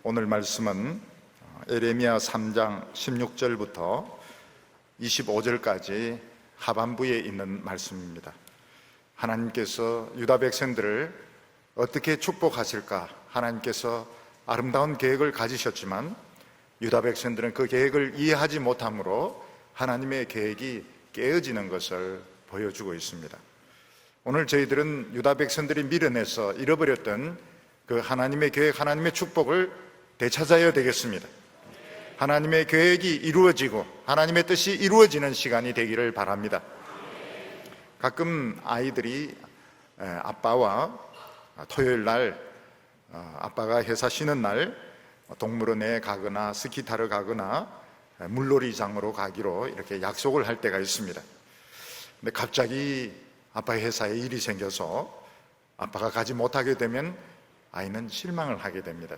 오늘 말씀은 에레미야 3장 16절부터 25절까지 하반부에 있는 말씀입니다. 하나님께서 유다 백성들을 어떻게 축복하실까? 하나님께서 아름다운 계획을 가지셨지만 유다 백성들은 그 계획을 이해하지 못함으로 하나님의 계획이 깨어지는 것을 보여주고 있습니다. 오늘 저희들은 유다 백성들이 밀어내서 잃어버렸던 그 하나님의 계획, 하나님의 축복을 되찾아야 되겠습니다. 하나님의 계획이 이루어지고 하나님의 뜻이 이루어지는 시간이 되기를 바랍니다. 가끔 아이들이 아빠와 토요일 날, 아빠가 회사 쉬는 날 동물원에 가거나 스키 타러 가거나 물놀이장으로 가기로 이렇게 약속을 할 때가 있습니다. 근데 갑자기 아빠의 회사에 일이 생겨서 아빠가 가지 못하게 되면 아이는 실망을 하게 됩니다.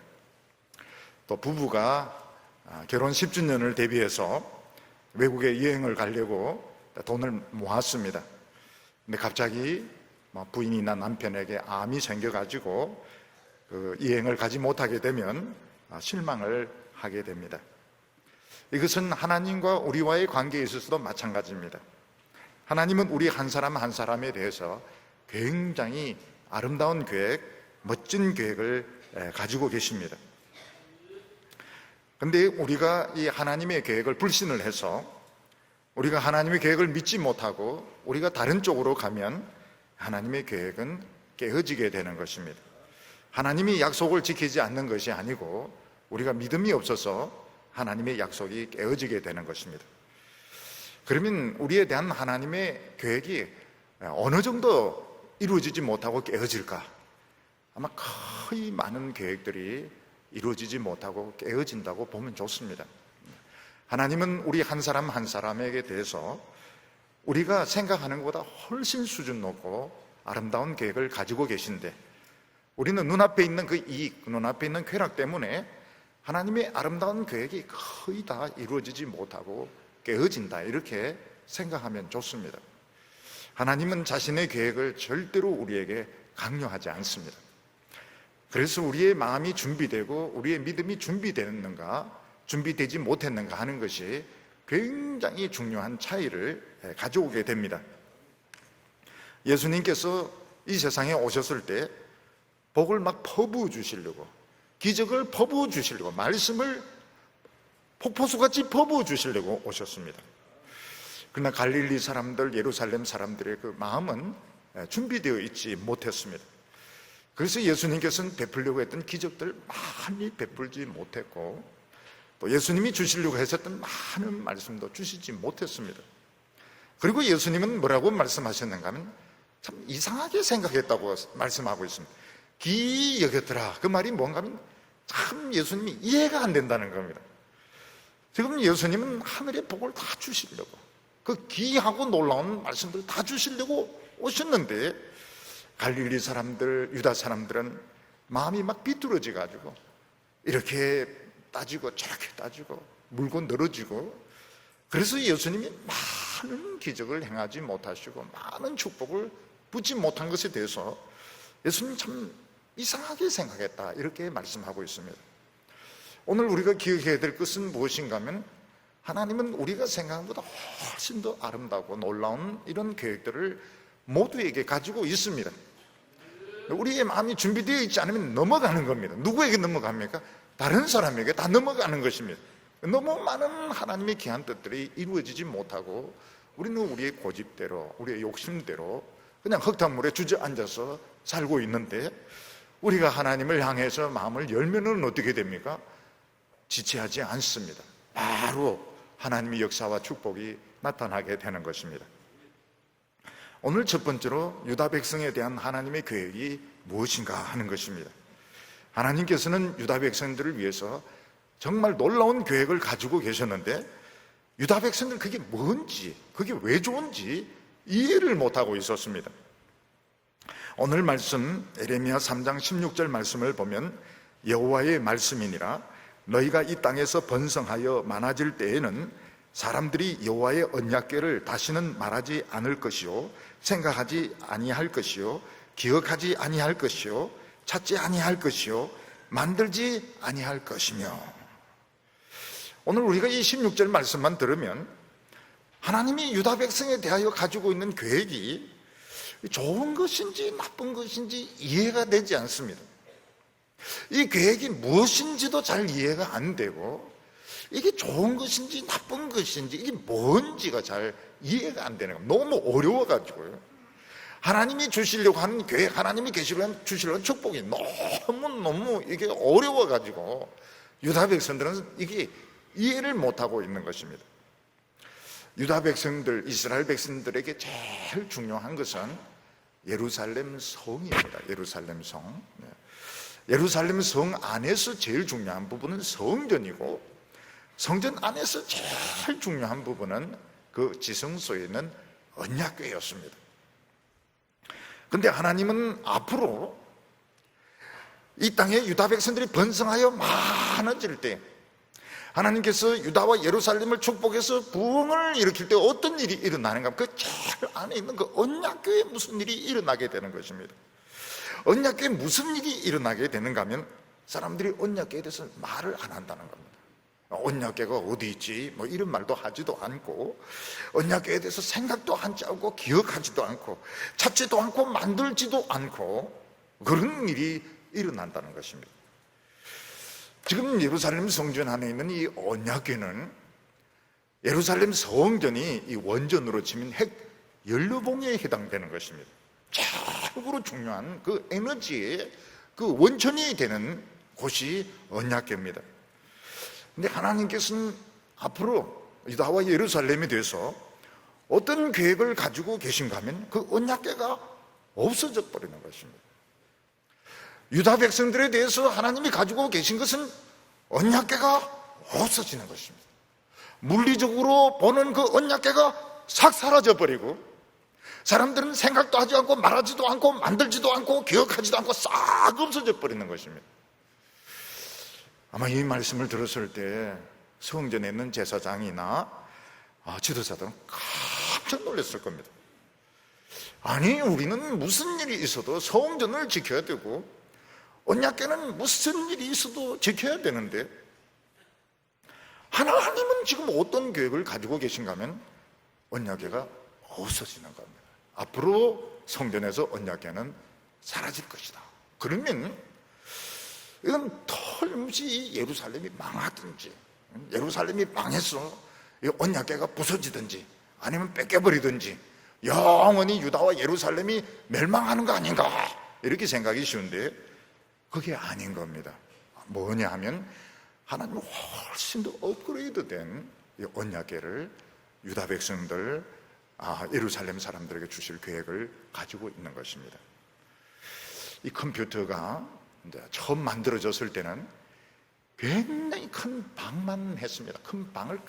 또 부부가 결혼 10주년을 대비해서 외국에 여행을 가려고 돈을 모았습니다. 근데 갑자기 부인이나 남편에게 암이 생겨가지고 그 여행을 가지 못하게 되면 실망을 하게 됩니다. 이것은 하나님과 우리와의 관계에 있어서도 마찬가지입니다. 하나님은 우리 한 사람 한 사람에 대해서 굉장히 아름다운 계획, 멋진 계획을 가지고 계십니다. 그런데 우리가 이 하나님의 계획을 불신을 해서 우리가 하나님의 계획을 믿지 못하고 우리가 다른 쪽으로 가면 하나님의 계획은 깨어지게 되는 것입니다. 하나님이 약속을 지키지 않는 것이 아니고 우리가 믿음이 없어서 하나님의 약속이 깨어지게 되는 것입니다. 그러면 우리에 대한 하나님의 계획이 어느 정도 이루어지지 못하고 깨어질까? 아마 거의 많은 계획들이 이루어지지 못하고 깨어진다고 보면 좋습니다. 하나님은 우리 한 사람 한 사람에게 대해서 우리가 생각하는 것보다 훨씬 수준 높고 아름다운 계획을 가지고 계신데 우리는 눈앞에 있는 그 이익, 눈앞에 있는 쾌락 때문에 하나님의 아름다운 계획이 거의 다 이루어지지 못하고 깨어진다, 이렇게 생각하면 좋습니다. 하나님은 자신의 계획을 절대로 우리에게 강요하지 않습니다. 그래서 우리의 마음이 준비되고 우리의 믿음이 준비되는가 준비되지 못했는가 하는 것이 굉장히 중요한 차이를 가져오게 됩니다. 예수님께서 이 세상에 오셨을 때 복을 막 퍼부어 주시려고, 기적을 퍼부어 주시려고, 말씀을 폭포수같이 퍼부어 주시려고 오셨습니다. 그러나 갈릴리 사람들, 예루살렘 사람들의 그 마음은 준비되어 있지 못했습니다. 그래서 예수님께서는 베풀려고 했던 기적들 많이 베풀지 못했고 또 예수님이 주시려고 하셨던 많은 말씀도 주시지 못했습니다. 그리고 예수님은 뭐라고 말씀하셨는가 하면 참 이상하게 생각했다고 말씀하고 있습니다. 기이 여겼더라. 그 말이 뭔가 하면 참 예수님이 이해가 안 된다는 겁니다. 지금 예수님은 하늘의 복을 다 주시려고, 그 기이하고 놀라운 말씀들을 다 주시려고 오셨는데 갈릴리 사람들, 유다 사람들은 마음이 막 비뚤어져 가지고 이렇게 따지고 저렇게 따지고 물고 늘어지고, 그래서 예수님이 많은 기적을 행하지 못하시고 많은 축복을 붙지 못한 것에 대해서 예수님 참 이상하게 생각했다, 이렇게 말씀하고 있습니다. 오늘 우리가 기억해야 될 것은 무엇인가 하면 하나님은 우리가 생각한 것보다 훨씬 더 아름다고 놀라운 이런 계획들을 모두에게 가지고 있습니다. 우리의 마음이 준비되어 있지 않으면 넘어가는 겁니다. 누구에게 넘어갑니까? 다른 사람에게 다 넘어가는 것입니다. 너무 많은 하나님의 귀한 뜻들이 이루어지지 못하고 우리는 우리의 고집대로, 우리의 욕심대로 그냥 흙탕물에 주저앉아서 살고 있는데, 우리가 하나님을 향해서 마음을 열면은 어떻게 됩니까? 지체하지 않습니다. 바로 하나님의 역사와 축복이 나타나게 되는 것입니다. 오늘 첫 번째로 유다 백성에 대한 하나님의 계획이 무엇인가 하는 것입니다. 하나님께서는 유다 백성들을 위해서 정말 놀라운 계획을 가지고 계셨는데 유다 백성들 그게 뭔지, 그게 왜 좋은지 이해를 못하고 있었습니다. 오늘 말씀 에레미야 3장 16절 말씀을 보면 여호와의 말씀이니라 너희가 이 땅에서 번성하여 많아질 때에는 사람들이 여호와의 언약궤를 다시는 말하지 않을 것이요 생각하지 아니할 것이요 기억하지 아니할 것이요 찾지 아니할 것이요 만들지 아니할 것이며. 오늘 우리가 이 16절 말씀만 들으면 하나님이 유다 백성에 대하여 가지고 있는 계획이 좋은 것인지 나쁜 것인지 이해가 되지 않습니다. 이 계획이 무엇인지도 잘 이해가 안 되고, 이게 좋은 것인지 나쁜 것인지 이게 뭔지가 잘 이해가 안 되는 겁니다. 너무 어려워가지고요. 하나님이 주시려고 하는 계획, 하나님이 주시려고 하는 축복이 너무 이게 어려워가지고 유다 백성들은 이게 이해를 못하고 있는 것입니다. 유다 백성들, 이스라엘 백성들에게 제일 중요한 것은 예루살렘 성입니다. 예루살렘 성. 예루살렘 성 안에서 제일 중요한 부분은 성전이고, 성전 안에서 제일 중요한 부분은 그 지성소에 있는 언약궤였습니다. 그런데 하나님은 앞으로 이 땅에 유다 백성들이 번성하여 많아질 때, 하나님께서 유다와 예루살렘을 축복해서 부흥을 일으킬 때 어떤 일이 일어나는가? 그 제일 안에 있는 그 언약궤에 무슨 일이 일어나게 되는 것입니다. 언약궤에 무슨 일이 일어나게 되는가 하면, 사람들이 언약궤에 대해서 말을 안 한다는 겁니다. 언약궤가 어디 있지? 뭐 이런 말도 하지도 않고, 언약궤에 대해서 생각도 하지 않고, 기억하지도 않고, 찾지도 않고, 만들지도 않고, 그런 일이 일어난다는 것입니다. 지금 예루살렘 성전 안에 있는 이 언약궤는 예루살렘 성전이 이 원전으로 치면 핵 연료봉에 해당되는 것입니다. 최고로 중요한 그 에너지의 그 원천이 되는 곳이 언약궤입니다. 근데 하나님께서는 앞으로 유다와 예루살렘에 대해서 어떤 계획을 가지고 계신가 하면 그 언약궤가 없어져 버리는 것입니다. 유다 백성들에 대해서 하나님이 가지고 계신 것은 언약궤가 없어지는 것입니다. 물리적으로 보는 그 언약궤가 싹 사라져 버리고, 사람들은 생각도 하지 않고 말하지도 않고 만들지도 않고 기억하지도 않고 싹 없어져 버리는 것입니다. 아마 이 말씀을 들었을 때 성전에 있는 제사장이나 지도자들은 깜짝 놀랐을 겁니다. 아니, 우리는 무슨 일이 있어도 성전을 지켜야 되고, 언약궤는 무슨 일이 있어도 지켜야 되는데, 하나님은 지금 어떤 계획을 가지고 계신가 하면 언약궤가 없어지는 겁니다. 앞으로 성전에서 언약궤는 사라질 것이다. 그러면 이건 털무지 예루살렘이 망하든지, 예루살렘이 망해서 언약궤가 부서지든지, 아니면 뺏겨버리든지, 영원히 유다와 예루살렘이 멸망하는 거 아닌가, 이렇게 생각이 쉬운데 그게 아닌 겁니다. 뭐냐 하면 하나님은 훨씬 더 업그레이드된 이 언약궤를 유다 백성들, 예루살렘 사람들에게 주실 계획을 가지고 있는 것입니다. 이 컴퓨터가 이제 처음 만들어졌을 때는 굉장히 큰 방만 했습니다. 큰 방을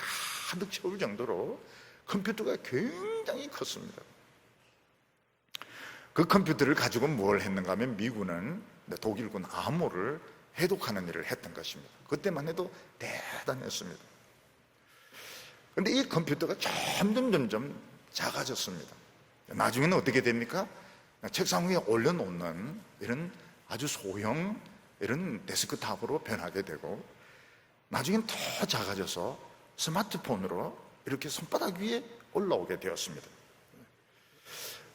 가득 채울 정도로 컴퓨터가 굉장히 컸습니다. 그 컴퓨터를 가지고 뭘 했는가 하면 미군은 독일군 암호를 해독하는 일을 했던 것입니다. 그때만 해도 대단했습니다. 그런데 이 컴퓨터가 점점 작아졌습니다. 나중에는 어떻게 됩니까? 책상 위에 올려놓는 이런 아주 소형 이런 데스크탑으로 변하게 되고, 나중엔 더 작아져서 스마트폰으로 이렇게 손바닥 위에 올라오게 되었습니다.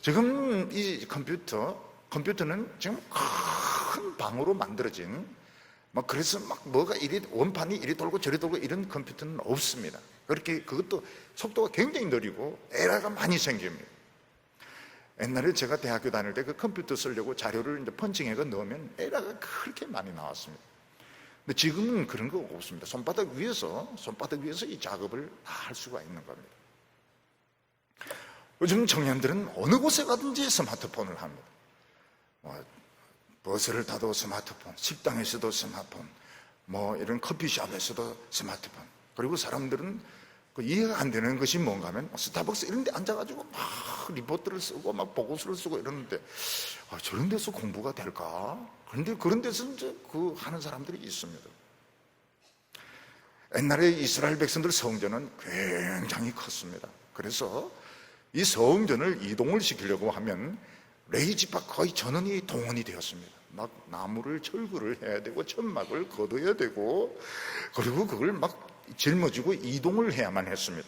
지금 이 컴퓨터는 지금 큰 방으로 만들어진, 그래서 뭐가 원판이 이리 돌고 저리 돌고 이런 컴퓨터는 없습니다. 그렇게 그것도 속도가 굉장히 느리고 에러가 많이 생깁니다. 옛날에 제가 대학교 다닐 때 그 컴퓨터 쓰려고 자료를 이제 펀칭해서 넣으면 에러가 그렇게 많이 나왔습니다. 근데 지금은 그런 거 없습니다. 손바닥 위에서 이 작업을 다 할 수가 있는 겁니다. 요즘 청년들은 어느 곳에 가든지 스마트폰을 합니다. 버스를 타도 스마트폰, 식당에서도 스마트폰, 이런 커피숍에서도 스마트폰. 그리고 사람들은 이해가 안 되는 것이 뭔가 하면 스타벅스 이런 데 앉아가지고 막 리포트를 쓰고 막 보고서를 쓰고 이러는데, 저런 데서 공부가 될까? 그런데 그런 데서 이제 하는 사람들이 있습니다. 옛날에 이스라엘 백성들 성전은 굉장히 컸습니다. 그래서 이 성전을 이동을 시키려고 하면 레이지파 거의 전원이 동원이 되었습니다. 막 나무를 철거를 해야 되고 천막을 걷어야 되고 그리고 그걸 막 짊어지고 이동을 해야만 했습니다.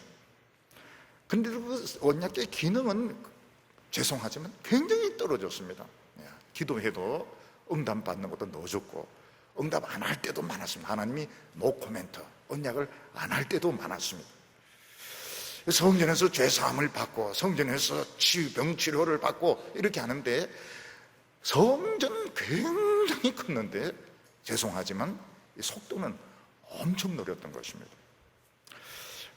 근데 그 언약궤 기능은 죄송하지만 굉장히 떨어졌습니다. 기도해도 응답받는 것도 늦었고 응답 안 할 때도 많았습니다. 하나님이 노코멘트, 언약을 안 할 때도 많았습니다. 성전에서 죄사함을 받고 성전에서 병치료를 받고 이렇게 하는데 성전은 굉장히 컸는데 죄송하지만 이 속도는 엄청 느렸던 것입니다.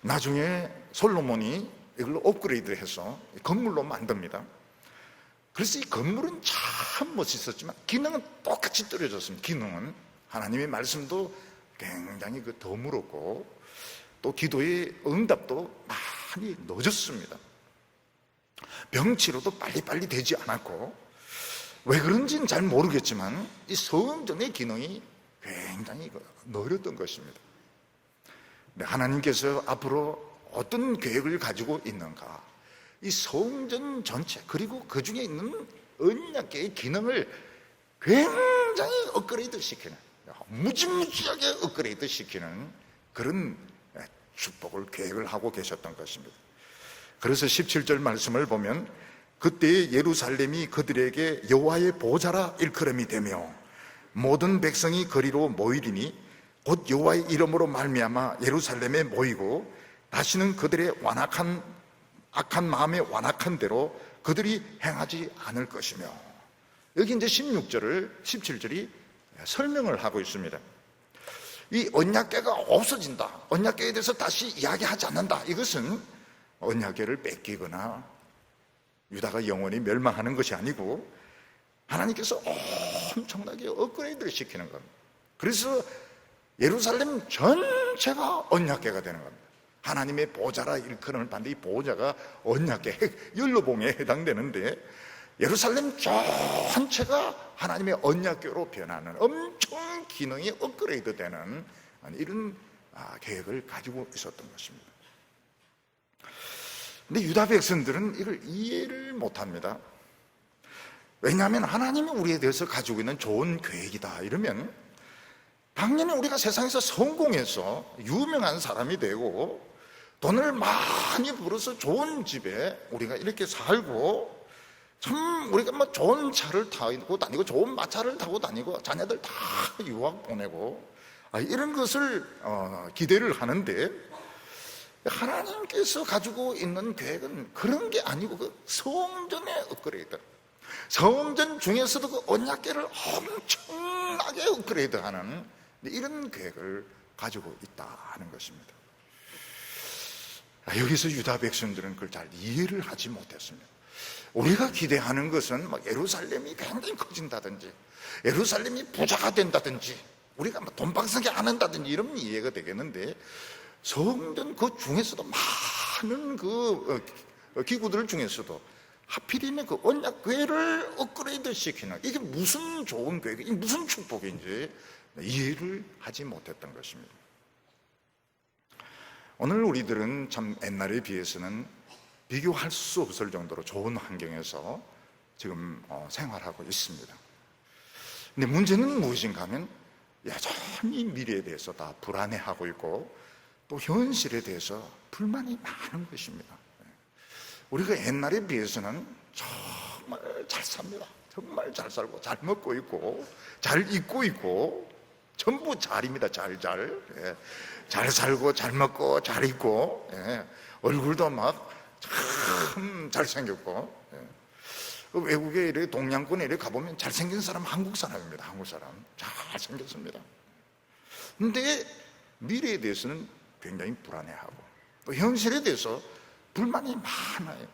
나중에 솔로몬이 이걸로 업그레이드해서 건물로 만듭니다. 그래서 이 건물은 참 멋있었지만 기능은 똑같이 떨어졌습니다. 기능은 하나님의 말씀도 굉장히 드물었고 또 기도의 응답도 많이 늦었습니다. 병치료도 빨리빨리 되지 않았고 왜 그런지는 잘 모르겠지만 이 성전의 기능이 굉장히 느렸던 것입니다. 하나님께서 앞으로 어떤 계획을 가지고 있는가, 이 성전 전체 그리고 그 중에 있는 언약궤의 기능을 굉장히 업그레이드 시키는, 무지무지하게 업그레이드 시키는 그런 축복을 계획을 하고 계셨던 것입니다. 그래서 17절 말씀을 보면 그때 예루살렘이 그들에게 여호와의 보좌라 일컬음이 되며 모든 백성이 거리로 모이리니 곧 여호와의 이름으로 말미암아 예루살렘에 모이고 다시는 그들의 악한 마음에 완악한 대로 그들이 행하지 않을 것이며, 여기 이제 17절이 설명을 하고 있습니다. 이 언약궤가 없어진다, 언약궤에 대해서 다시 이야기하지 않는다, 이것은 언약궤를 뺏기거나 유다가 영원히 멸망하는 것이 아니고 하나님께서 엄청나게 업그레이드를 시키는 겁니다. 그래서 예루살렘 전체가 언약궤가 되는 겁니다. 하나님의 보좌라 일컬음을 받는데 이 보좌가 언약궤, 연로봉에 해당되는데 예루살렘 전체가 하나님의 언약궤로 변하는 엄청 기능이 업그레이드 되는 이런 계획을 가지고 있었던 것입니다. 근데 유다 백성들은 이걸 이해를 못합니다. 왜냐하면 하나님이 우리에 대해서 가지고 있는 좋은 계획이다 이러면 당연히 우리가 세상에서 성공해서 유명한 사람이 되고 돈을 많이 벌어서 좋은 집에 우리가 이렇게 살고 참 우리가 뭐 좋은 차를 타고 다니고 좋은 마차를 타고 다니고 자녀들 다 유학 보내고 이런 것을 기대를 하는데 하나님께서 가지고 있는 계획은 그런 게 아니고 그 성전의 업그레이드, 성전 중에서도 그 언약궤를 엄청나게 업그레이드하는 이런 계획을 가지고 있다는 것입니다. 여기서 유다 백성들은 그걸 잘 이해를 하지 못했습니다. 우리가 기대하는 것은 예루살렘이 굉장히 커진다든지 예루살렘이 부자가 된다든지 우리가 돈방석이 안 한다든지 이런 이해가 되겠는데 성전 그 중에서도 많은 그 기구들 중에서도 하필이면 그 언약궤를 업그레이드 시키는 이게 무슨 좋은 계획이 무슨 축복인지 이해를 하지 못했던 것입니다. 오늘 우리들은 참 옛날에 비해서는 비교할 수 없을 정도로 좋은 환경에서 지금 생활하고 있습니다. 근데 문제는 무엇인가 하면 여전히 미래에 대해서 다 불안해하고 있고 또 현실에 대해서 불만이 많은 것입니다. 우리가 옛날에 비해서는 정말 잘 삽니다. 정말 잘 살고 잘 먹고 있고 잘 입고 있고 전부 잘입니다. 잘 살고 잘 먹고 잘 입고 얼굴도 막 참 잘생겼고 외국에 이렇게 동양권에 이렇게 가보면 잘생긴 사람 한국 사람입니다. 한국 사람 잘생겼습니다. 근데 미래에 대해서는 굉장히 불안해하고 또 현실에 대해서 불만이 많아요.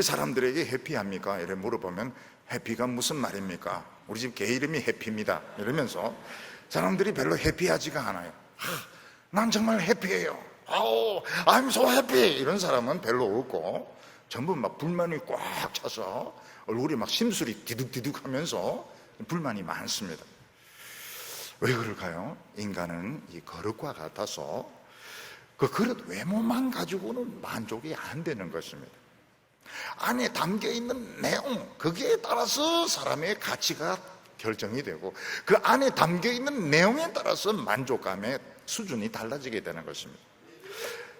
사람들에게 해피합니까? 이렇게 물어보면 해피가 무슨 말입니까? 우리 집 개 이름이 해피입니다 이러면서 사람들이 별로 해피하지가 않아요. 난 정말 해피해요. I'm so happy 이런 사람은 별로 없고 전부 막 불만이 꽉 차서 얼굴이 막 심술이 디득디득 하면서 불만이 많습니다. 왜 그럴까요? 인간은 이 그릇과 같아서 그 그릇 외모만 가지고는 만족이 안 되는 것입니다. 안에 담겨있는 내용, 거기에 따라서 사람의 가치가 결정이 되고 그 안에 담겨있는 내용에 따라서 만족감의 수준이 달라지게 되는 것입니다.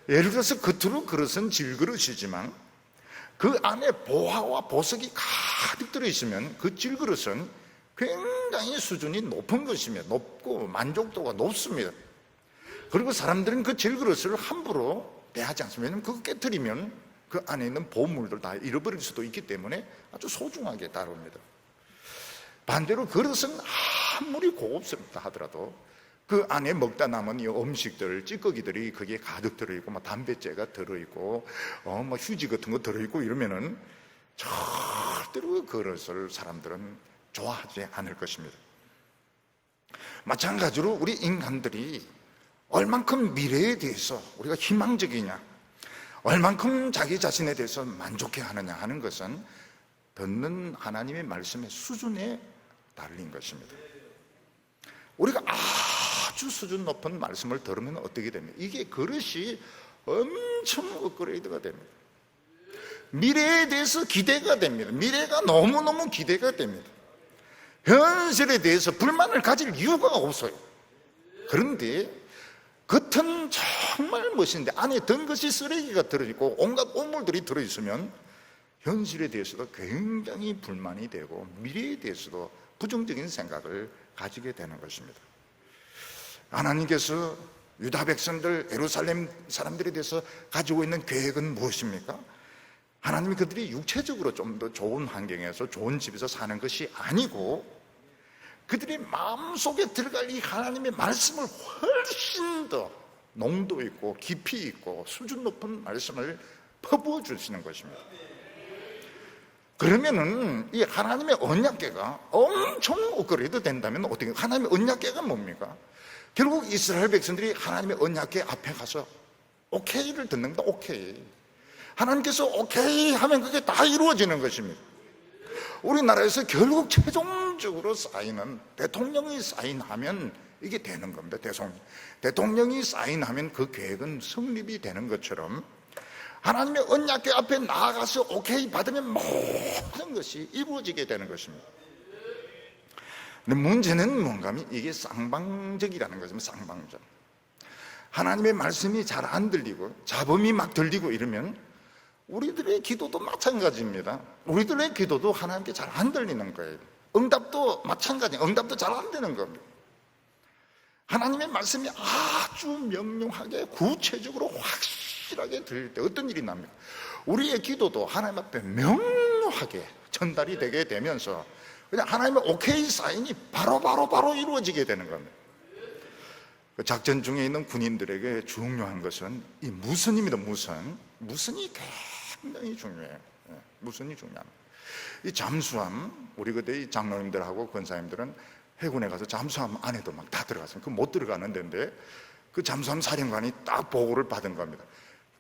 예를 들어서 겉으로 그릇은 질그릇이지만 그 안에 보화와 보석이 가득 들어있으면 그 질그릇은 굉장히 수준이 높은 것이며 높고 만족도가 높습니다. 그리고 사람들은 그 질그릇을 함부로 대하지 않습니다. 왜냐하면 그거 깨트리면 그 안에 있는 보물들 다 잃어버릴 수도 있기 때문에 아주 소중하게 다룹니다. 반대로 그릇은 아무리 고급스럽다 하더라도 그 안에 먹다 남은 이 음식들, 찌꺼기들이 거기에 가득 들어있고, 담배째가 들어있고, 휴지 같은 거 들어있고 이러면은 절대로 그 그릇을 사람들은 좋아하지 않을 것입니다. 마찬가지로 우리 인간들이 얼만큼 미래에 대해서 우리가 희망적이냐, 얼만큼 자기 자신에 대해서 만족해 하느냐 하는 것은 듣는 하나님의 말씀의 수준에 달린 것입니다. 우리가 아주 수준 높은 말씀을 들으면 어떻게 됩니까? 이게 그릇이 엄청 업그레이드가 됩니다. 미래에 대해서 기대가 됩니다. 미래가 너무너무 기대가 됩니다. 현실에 대해서 불만을 가질 이유가 없어요. 그런데 겉은 정말 멋있는데 안에 든 것이 쓰레기가 들어있고 온갖 오물들이 들어있으면 현실에 대해서도 굉장히 불만이 되고 미래에 대해서도 부정적인 생각을 가지게 되는 것입니다. 하나님께서 유다 백성들, 예루살렘 사람들에 대해서 가지고 있는 계획은 무엇입니까? 하나님이 그들이 육체적으로 좀 더 좋은 환경에서 좋은 집에서 사는 것이 아니고 그들이 마음속에 들어갈 이 하나님의 말씀을 훨씬 더 농도 있고 깊이 있고 수준 높은 말씀을 퍼부어 주시는 것입니다. 그러면은 이 하나님의 언약궤가 엄청 업그레이드 된다면 어떻게, 하나님의 언약궤가 뭡니까? 결국 이스라엘 백성들이 하나님의 언약궤 앞에 가서 오케이를 듣는 겁니다. 오케이. 하나님께서 오케이 하면 그게 다 이루어지는 것입니다. 우리나라에서 결국 최종적으로 사인은 대통령이 사인하면 이게 되는 겁니다. 대통령이 사인하면 그 계획은 성립이 되는 것처럼 하나님의 언약궤 앞에 나아가서 오케이 받으면 모든 것이 이루어지게 되는 것입니다. 근데 문제는 뭔가 하면 이게 쌍방적이라는 것입니다. 쌍방적. 하나님의 말씀이 잘 안 들리고 잡음이 막 들리고 이러면 우리들의 기도도 마찬가지입니다. 우리들의 기도도 하나님께 잘 안 들리는 거예요. 응답도 마찬가지예요. 응답도 잘 안 되는 겁니다. 하나님의 말씀이 아주 명료하게 구체적으로 확실하게 들릴 때 어떤 일이 납니까? 우리의 기도도 하나님 앞에 명료하게 전달이 되게 되면서 그냥 하나님의 오케이 사인이 바로 이루어지게 되는 겁니다. 작전 중에 있는 군인들에게 중요한 것은 이 무선입니다. 무선이 굉장히 중요해요. 무선이 중요합니다. 이 잠수함, 우리 그때 이 장로님들하고 권사님들은 해군에 가서 잠수함 안에도 막 다 들어갔습니다. 그 못 들어가는 데인데 그 잠수함 사령관이 딱 보고를 받은 겁니다.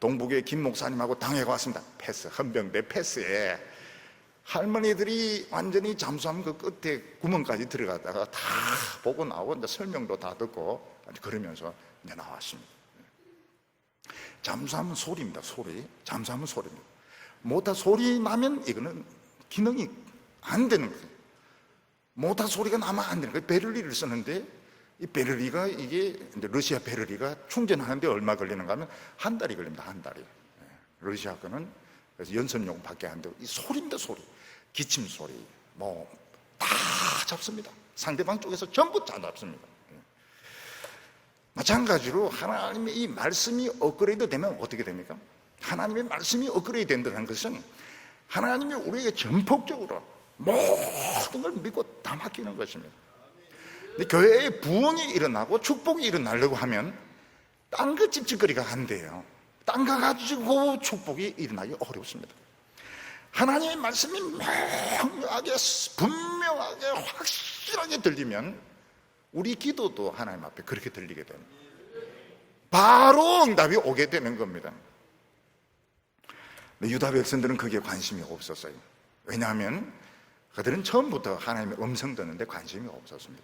동북에 김 목사님하고 당회가 왔습니다. 패스, 헌병대 패스에 할머니들이 완전히 잠수함 그 끝에 구멍까지 들어가다가 다 보고 나오고 이제 설명도 다 듣고 그러면서 이제 나왔습니다. 잠수함은 소리입니다. 소리. 잠수함은 소리입니다. 모터 소리 나면 이거는 기능이 안 되는 거예요. 모터 소리가 나면 안 되는 거예요. 배럴리를 쓰는데 이 배럴리가 이게 이제 러시아 배럴리가 충전하는데 얼마 걸리는가 하면 한 달이 걸립니다. 한 달이. 러시아 거는 그래서 연습용밖에 안 되고 이 소리입니다. 소리. 기침 소리. 다 잡습니다. 상대방 쪽에서 전부 다 잡습니다. 마찬가지로 하나님의 이 말씀이 업그레이드 되면 어떻게 됩니까? 하나님의 말씀이 업그레이드 된다는 것은 하나님이 우리에게 전폭적으로 모든 걸 믿고 다 맡기는 것입니다. 근데 교회에 부흥이 일어나고 축복이 일어나려고 하면 딴 거 찝찝거리가 안 돼요. 딴 거 가지고 축복이 일어나기 어렵습니다. 하나님의 말씀이 명료하게 분명하게 확실하게 들리면 우리 기도도 하나님 앞에 그렇게 들리게 됩니다. 바로 응답이 오게 되는 겁니다. 유다 백성들은 거기에 관심이 없었어요. 왜냐하면 그들은 처음부터 하나님의 음성 듣는데 관심이 없었습니다.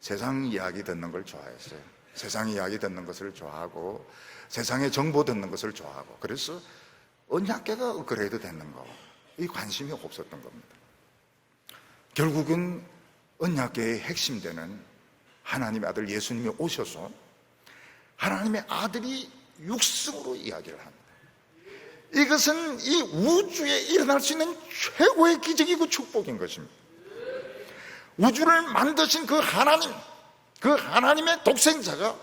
세상 이야기 듣는 걸 좋아했어요. 세상 이야기 듣는 것을 좋아하고 세상의 정보 듣는 것을 좋아하고 그래서 언약궤가 업그레이드 됐는가? 이 관심이 없었던 겁니다. 결국은 언약궤의 핵심되는 하나님의 아들 예수님이 오셔서 하나님의 아들이 육성으로 이야기를 합니다. 이것은 이 우주에 일어날 수 있는 최고의 기적이고 축복인 것입니다. 우주를 만드신 그 하나님, 그 하나님의 독생자가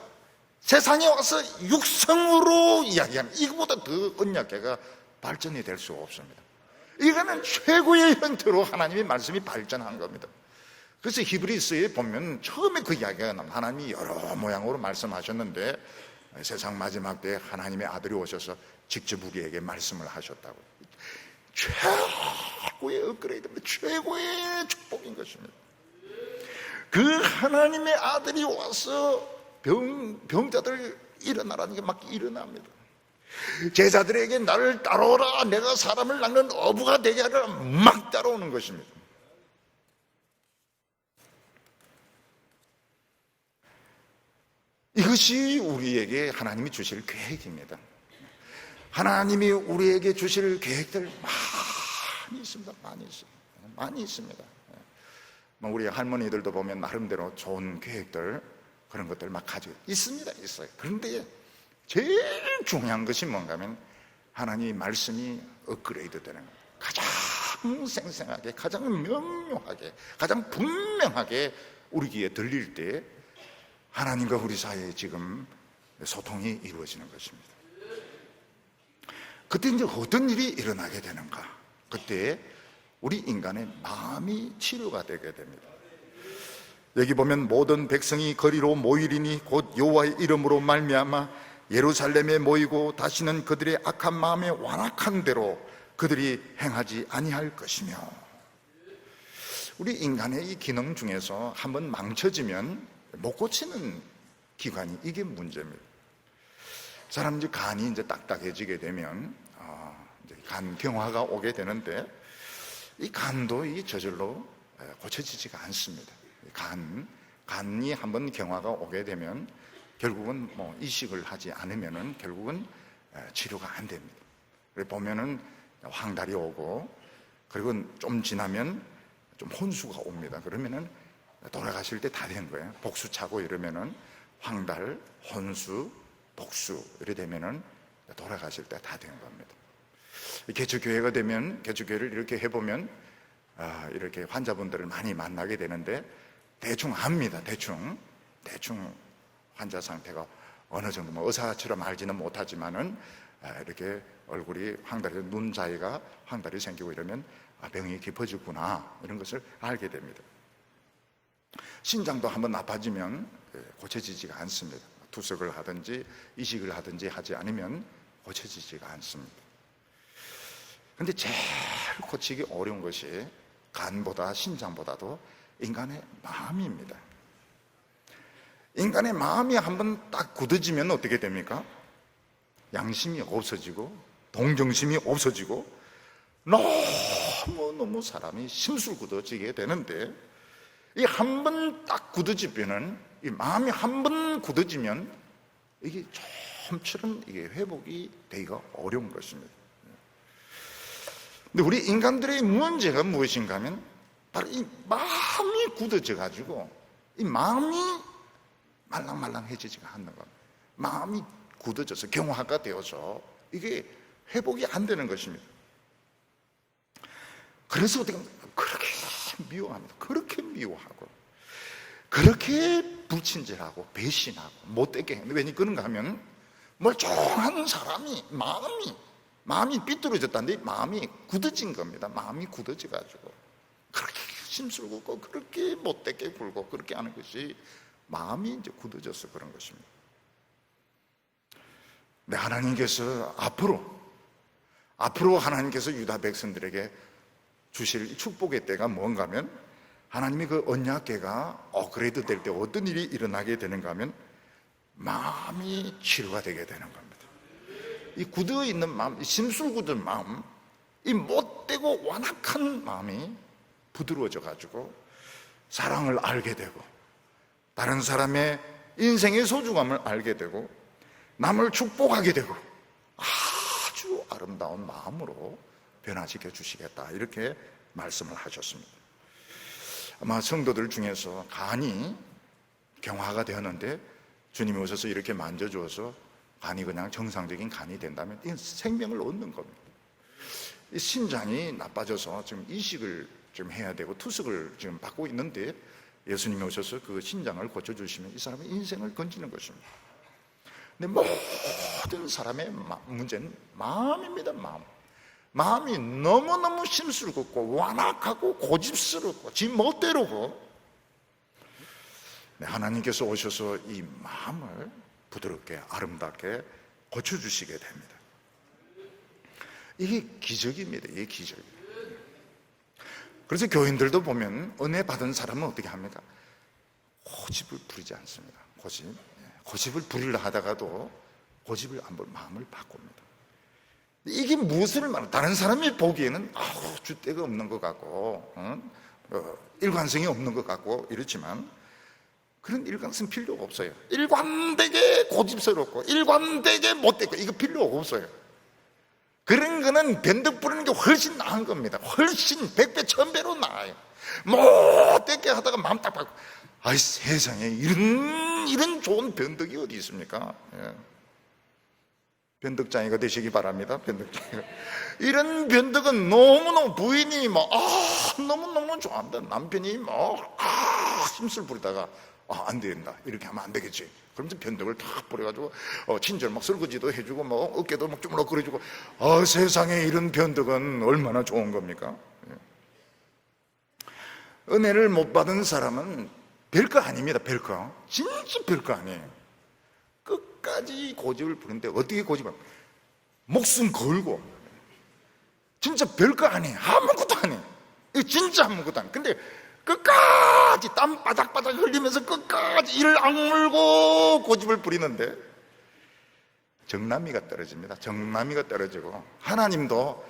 세상에 와서 육성으로 이야기하는, 이거보다 더 언약궤가 발전이 될 수 없습니다. 이거는 최고의 형태로 하나님의 말씀이 발전한 겁니다. 그래서 히브리서에 보면 처음에 그 이야기가 나옵니다. 하나님이 여러 모양으로 말씀하셨는데 세상 마지막 때에 하나님의 아들이 오셔서 직접 우리에게 말씀을 하셨다고. 최고의 업그레이드입니다. 최고의 축복인 것입니다. 그 하나님의 아들이 와서 병자들 일어나라는 게 막 일어납니다. 제자들에게 나를 따라오라, 내가 사람을 낚는 어부가 되게 하라, 막 따라오는 것입니다. 이것이 우리에게 하나님이 주실 계획입니다. 하나님이 우리에게 주실 계획들 많이 있습니다. 많이 있습니다. 많이 있습니다. 우리 할머니들도 보면 나름대로 좋은 계획들, 그런 것들 막 가지고 있습니다. 있어요. 그런데 제일 중요한 것이 뭔가 하면 하나님의 말씀이 업그레이드 되는 거예요. 가장 생생하게, 가장 명료하게, 가장 분명하게 우리 귀에 들릴 때 하나님과 우리 사이에 지금 소통이 이루어지는 것입니다. 그때 이제 어떤 일이 일어나게 되는가? 그때 우리 인간의 마음이 치료가 되게 됩니다. 여기 보면 모든 백성이 거리로 모이리니 곧 여호와의 이름으로 말미암아 예루살렘에 모이고 다시는 그들의 악한 마음에 완악한 대로 그들이 행하지 아니할 것이며. 우리 인간의 이 기능 중에서 한번 망쳐지면 못 고치는 기관이 이게 문제입니다. 사람 이제 간이 이제 딱딱해지게 되면 이제 간 경화가 오게 되는데 이 간도 이 저절로 고쳐지지가 않습니다. 간이 한번 경화가 오게 되면 결국은 뭐 이식을 하지 않으면은 결국은 치료가 안 됩니다. 보면은 황달이 오고 그리고 좀 지나면 좀 혼수가 옵니다. 그러면은 돌아가실 때 다 된 거예요. 복수 차고 이러면은 황달, 혼수, 복수 이래 되면은 돌아가실 때 다 된 겁니다. 개척교회가 되면 개척교회를 이렇게 해보면 이렇게 환자분들을 많이 만나게 되는데 대충 압니다. 대충 환자 상태가 어느 정도 뭐 의사처럼 알지는 못하지만은 이렇게 얼굴이 황달이 눈 사이가 황달이 생기고 이러면 병이 깊어지구나 이런 것을 알게 됩니다. 신장도 한번 나빠지면 고쳐지지가 않습니다. 투석을 하든지 이식을 하든지 하지 않으면 고쳐지지가 않습니다. 그런데 제일 고치기 어려운 것이 간보다 신장보다도 인간의 마음입니다. 인간의 마음이 한번 딱 굳어지면 어떻게 됩니까? 양심이 없어지고 동정심이 없어지고 너무 사람이 심술궂어지게 되는데, 이 한 번 딱 굳어지면은, 이 마음이 한 번 굳어지면 이게 좀처럼 이게 회복이 되기가 어려운 것입니다. 근데 우리 인간들의 문제가 무엇인가 하면 바로 이 마음이 굳어져 가지고 이 마음이 말랑말랑해지지가 않는 겁니다. 마음이 굳어져서 경화가 되어서 이게 회복이 안 되는 것입니다. 그래서 어떻게 그렇게 미워합니다. 그렇게 미워하고 그렇게 불친절하고 배신하고 못되게 해요. 왜 그런가 하면 멀쩡한 사람이 마음이 삐뚤어졌다는데 마음이 굳어진 겁니다. 마음이 굳어져 가지고 그렇게 심술궂고 그렇게 못되게 굴고 그렇게 하는 것이 마음이 이제 굳어져서 그런 것입니다. 근데 하나님께서 앞으로 하나님께서 유다 백성들에게 주실 축복의 때가 뭔가 하면, 하나님이 그 언약궤가 업그레이드 될 때 어떤 일이 일어나게 되는가 하면 마음이 치료가 되게 되는 겁니다. 이 굳어있는 마음, 이 심술궂은 마음, 이 못되고 완악한 마음이 부드러워져 가지고 사랑을 알게 되고 다른 사람의 인생의 소중함을 알게 되고 남을 축복하게 되고 아주 아름다운 마음으로 변화시켜 주시겠다, 이렇게 말씀을 하셨습니다. 아마 성도들 중에서 간이 경화가 되었는데 주님이 오셔서 이렇게 만져주어서 간이 그냥 정상적인 간이 된다면 이건 생명을 얻는 겁니다. 이 신장이 나빠져서 지금 이식을 좀 해야 되고 투석을 지금 받고 있는데 예수님이 오셔서 그 신장을 고쳐주시면 이 사람의 인생을 건지는 것입니다. 근데 모든 사람의 문제는 마음입니다. 마음이 너무너무 심술궂고 완악하고 고집스럽고 지 멋대로고, 하나님께서 오셔서 이 마음을 부드럽게 아름답게 고쳐주시게 됩니다. 이게 기적입니다. 이게 기적이에요. 그래서 교인들도 보면 은혜 받은 사람은 어떻게 합니까? 고집을 부리지 않습니다. 고집을 부리려 하다가도 고집을 한번 마음을 바꿉니다. 이게 무엇을 말하는, 다른 사람이 보기에는 줏대가 없는 것 같고 일관성이 없는 것 같고 이렇지만 그런 일관성 필요가 없어요. 일관되게 고집스럽고 일관되게 못되고 이거 필요 없어요. 그런 거는 변덕 부리는 게 훨씬 나은 겁니다. 훨씬 100배 1000배로 나아요. 못되게 하다가 마음 딱 바꾸고, 아이 세상에 이런 좋은 변덕이 어디 있습니까? 예. 변덕장이가 되시기 바랍니다. 변덕장이가. 이런 변덕은 너무너무 부인이 너무너무 좋아한다. 남편이 힘술 부리다가 안 된다, 이렇게 하면 안 되겠지. 그러면서 변덕을 탁 뿌려가지고 친절 막 설거지도 해주고 어깨도 막 주물럭거려주고, 세상에 이런 변덕은 얼마나 좋은 겁니까? 은혜를 못 받은 사람은 별거 아닙니다. 별거, 진짜 별거 아니에요. 끝까지 고집을 부리는데 어떻게 고집을, 목숨 걸고, 진짜 별거 아니에요. 아무것도 아니에요. 이거 진짜 아무것도 아니에요. 근데 끝까지 땀 바닥바닥 흘리면서 끝까지 이를 악물고 고집을 부리는데 정남미가 떨어집니다. 정남미가 떨어지고, 하나님도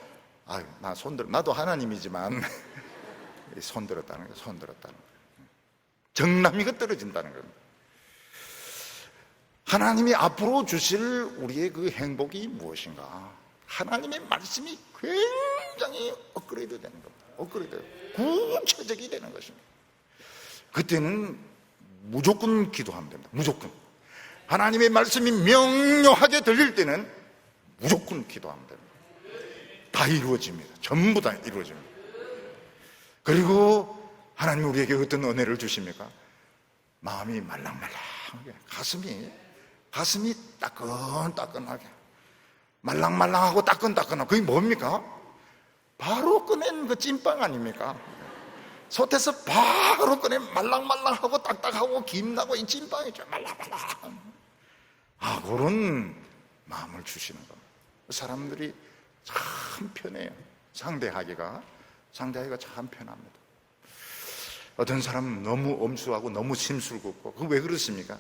나도 하나님이지만 손들었다는 거예요. 손들었다는 거예요. 정남미가 떨어진다는 겁니다. 하나님이 앞으로 주실 우리의 그 행복이 무엇인가? 하나님의 말씀이 굉장히 업그레이드 되는 겁니다. 업그레이드, 구체적이 되는 것입니다. 그때는 무조건 기도하면 됩니다. 무조건. 하나님의 말씀이 명료하게 들릴 때는 무조건 기도하면 됩니다. 다 이루어집니다. 전부 다 이루어집니다. 그리고 하나님 우리에게 어떤 은혜를 주십니까? 마음이 말랑말랑하게, 가슴이 따끈따끈하게, 말랑말랑하고 따끈따끈하고, 그게 뭡니까? 바로 꺼낸 그 찐빵 아닙니까? 솥에서 바로 꺼낸 말랑말랑하고 딱딱하고 김나고 이 찐빵이죠. 말랑말랑. 그런 마음을 주시는 겁니다. 사람들이 참 편해요. 상대하기가 참 편합니다. 어떤 사람은 너무 엄수하고 너무 심술궂고, 그 왜 그렇습니까?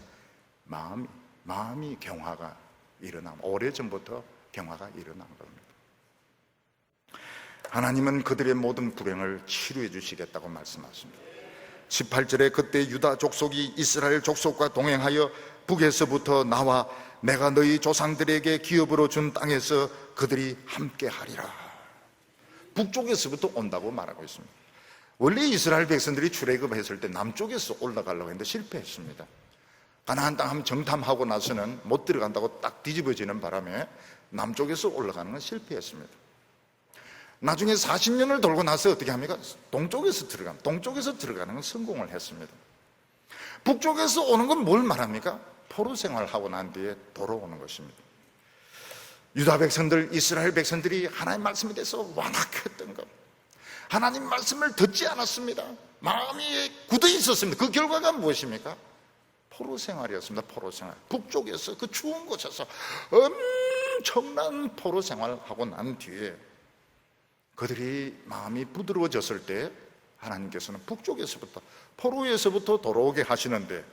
마음이 경화가 일어나면, 오래전부터 경화가 일어난 겁니다. 하나님은 그들의 모든 불행을 치료해 주시겠다고 말씀하십니다. 18절에 그때 유다 족속이 이스라엘 족속과 동행하여 북에서부터 나와 내가 너희 조상들에게 기업으로 준 땅에서 그들이 함께 하리라. 북쪽에서부터 온다고 말하고 있습니다. 원래 이스라엘 백성들이 출애굽했을 때 남쪽에서 올라가려고 했는데 실패했습니다. 가나안 땅 한번 정탐하고 나서는 못 들어간다고 딱 뒤집어지는 바람에 남쪽에서 올라가는 건 실패했습니다. 나중에 40년을 돌고 나서 어떻게 합니까? 동쪽에서 들어가는 건 성공을 했습니다. 북쪽에서 오는 건 뭘 말합니까? 포로 생활하고 난 뒤에 돌아오는 것입니다. 유다 백성들, 이스라엘 백성들이 하나님 말씀에 대해서 완악했던 것, 하나님 말씀을 듣지 않았습니다. 마음이 굳어 있었습니다. 그 결과가 무엇입니까? 포로 생활이었습니다. 포로 생활. 북쪽에서 그 추운 곳에서 엄청난 포로 생활하고 난 뒤에 그들이 마음이 부드러워졌을 때 하나님께서는 북쪽에서부터, 포로에서부터 돌아오게 하시는데,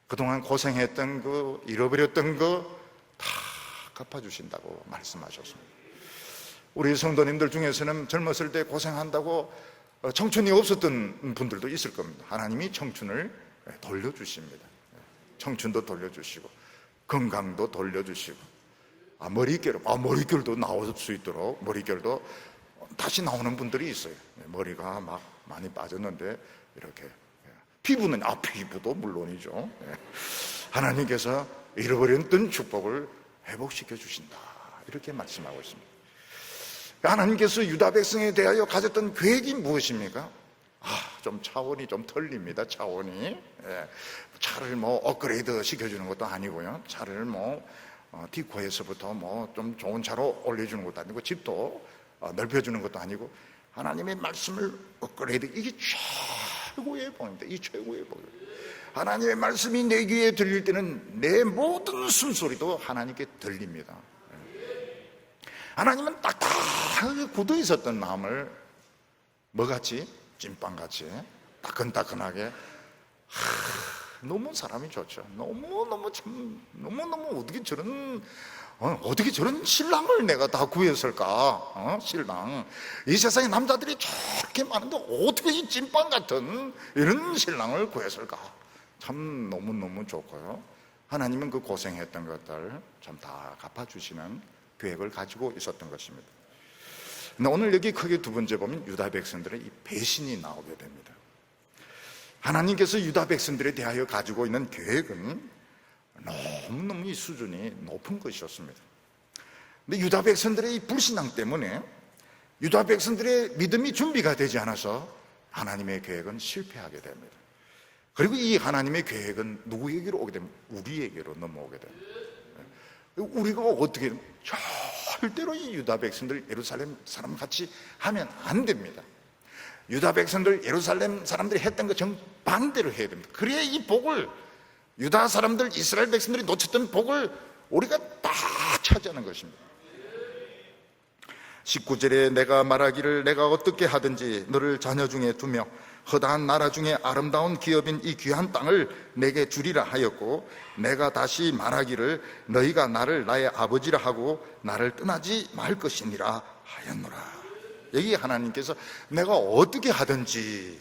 그동안 고생했던 거, 잃어버렸던 거 다 갚아주신다고 말씀하셨습니다. 우리 성도님들 중에서는 젊었을 때 고생한다고 청춘이 없었던 분들도 있을 겁니다. 하나님이 청춘을 돌려주십니다. 청춘도 돌려주시고 건강도 돌려주시고 머릿결도 나올 수 있도록, 머릿결도 다시 나오는 분들이 있어요. 머리가 막 많이 빠졌는데 이렇게. 피부도 물론이죠. 하나님께서 잃어버렸던 축복을 회복시켜 주신다, 이렇게 말씀하고 있습니다. 하나님께서 유다 백성에 대하여 가졌던 계획이 무엇입니까? 좀 차원이 좀 틀립니다. 차원이. 차를 업그레이드 시켜주는 것도 아니고요, 차를 디코에서부터 좀 좋은 차로 올려주는 것도 아니고, 집도 넓혀주는 것도 아니고, 하나님의 말씀을 업그레이드, 이게 최고의 복입니다. 이 최고의 복입니다. 하나님의 말씀이 내 귀에 들릴 때는 내 모든 숨소리도 하나님께 들립니다. 하나님은 딱딱하게 굳어 있었던 마음을 뭐같이? 찐빵같이 따끈따끈하게. 너무 사람이 좋죠. 너무너무 어떻게 저런 신랑을 내가 다 구했을까? 신랑. 이 세상에 남자들이 저렇게 많은데 어떻게 이 찐빵 같은 이런 신랑을 구했을까? 참 너무너무 좋고요. 하나님은 그 고생했던 것들 참 다 갚아주시는 계획을 가지고 있었던 것입니다. 근데 오늘 여기 크게 두 번째 보면 유다 백성들의 이 배신이 나오게 됩니다. 하나님께서 유다 백성들에 대하여 가지고 있는 계획은 너무너무 이 수준이 높은 것이었습니다. 근데 유다 백성들의 이 불신앙 때문에 유다 백성들의 믿음이 준비가 되지 않아서 하나님의 계획은 실패하게 됩니다. 그리고 이 하나님의 계획은 누구에게로 오게 됩니까? 우리에게로 넘어오게 됩니다. 우리가 어떻게, 절대로 이 유다 백성들 예루살렘 사람 같이 하면 안 됩니다. 유다 백성들 예루살렘 사람들이 했던 것 정반대로 해야 됩니다. 그래야 이 복을, 유다 사람들 이스라엘 백성들이 놓쳤던 복을 우리가 다 차지하는 것입니다. 19절에 내가 말하기를 내가 어떻게 하든지 너를 자녀 중에 두며 허다한 나라 중에 아름다운 기업인 이 귀한 땅을 내게 주리라 하였고, 내가 다시 말하기를 너희가 나를 나의 아버지라 하고 나를 떠나지 말 것이니라 하였노라. 여기 하나님께서 내가 어떻게 하든지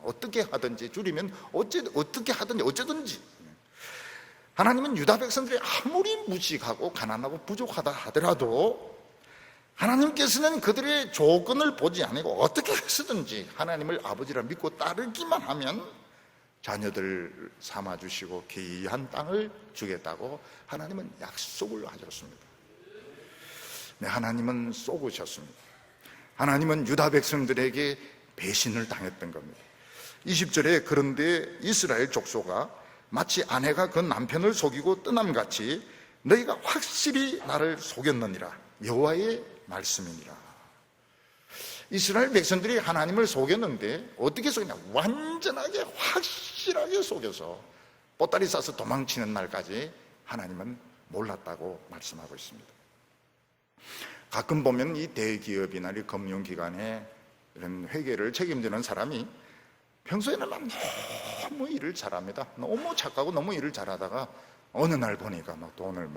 어떻게 하든지 줄이면 어떻게 하든지 어쩌든지. 하나님은 유다 백성들이 아무리 무식하고 가난하고 부족하다 하더라도 하나님께서는 그들의 조건을 보지 않고 어떻게 해서든지 하나님을 아버지라 믿고 따르기만 하면 자녀들 삼아주시고 귀한 땅을 주겠다고 하나님은 약속을 하셨습니다. 네, 하나님은 쏘으셨습니다. 하나님은 유다 백성들에게 배신을 당했던 겁니다. 20절에 그런데 이스라엘 족속아 마치 아내가 그 남편을 속이고 떠남같이 너희가 확실히 나를 속였느니라. 여호와의 말씀이니라. 이스라엘 백성들이 하나님을 속였는데 어떻게 속였냐? 완전하게 확실하게 속여서 보따리 싸서 도망치는 날까지 하나님은 몰랐다고 말씀하고 있습니다. 가끔 보면 이 대기업이나 이 금융기관에 이런 회계를 책임지는 사람이 평소에는 너무 일을 잘합니다. 너무 착하고 너무 일을 잘하다가 어느 날 보니까 돈을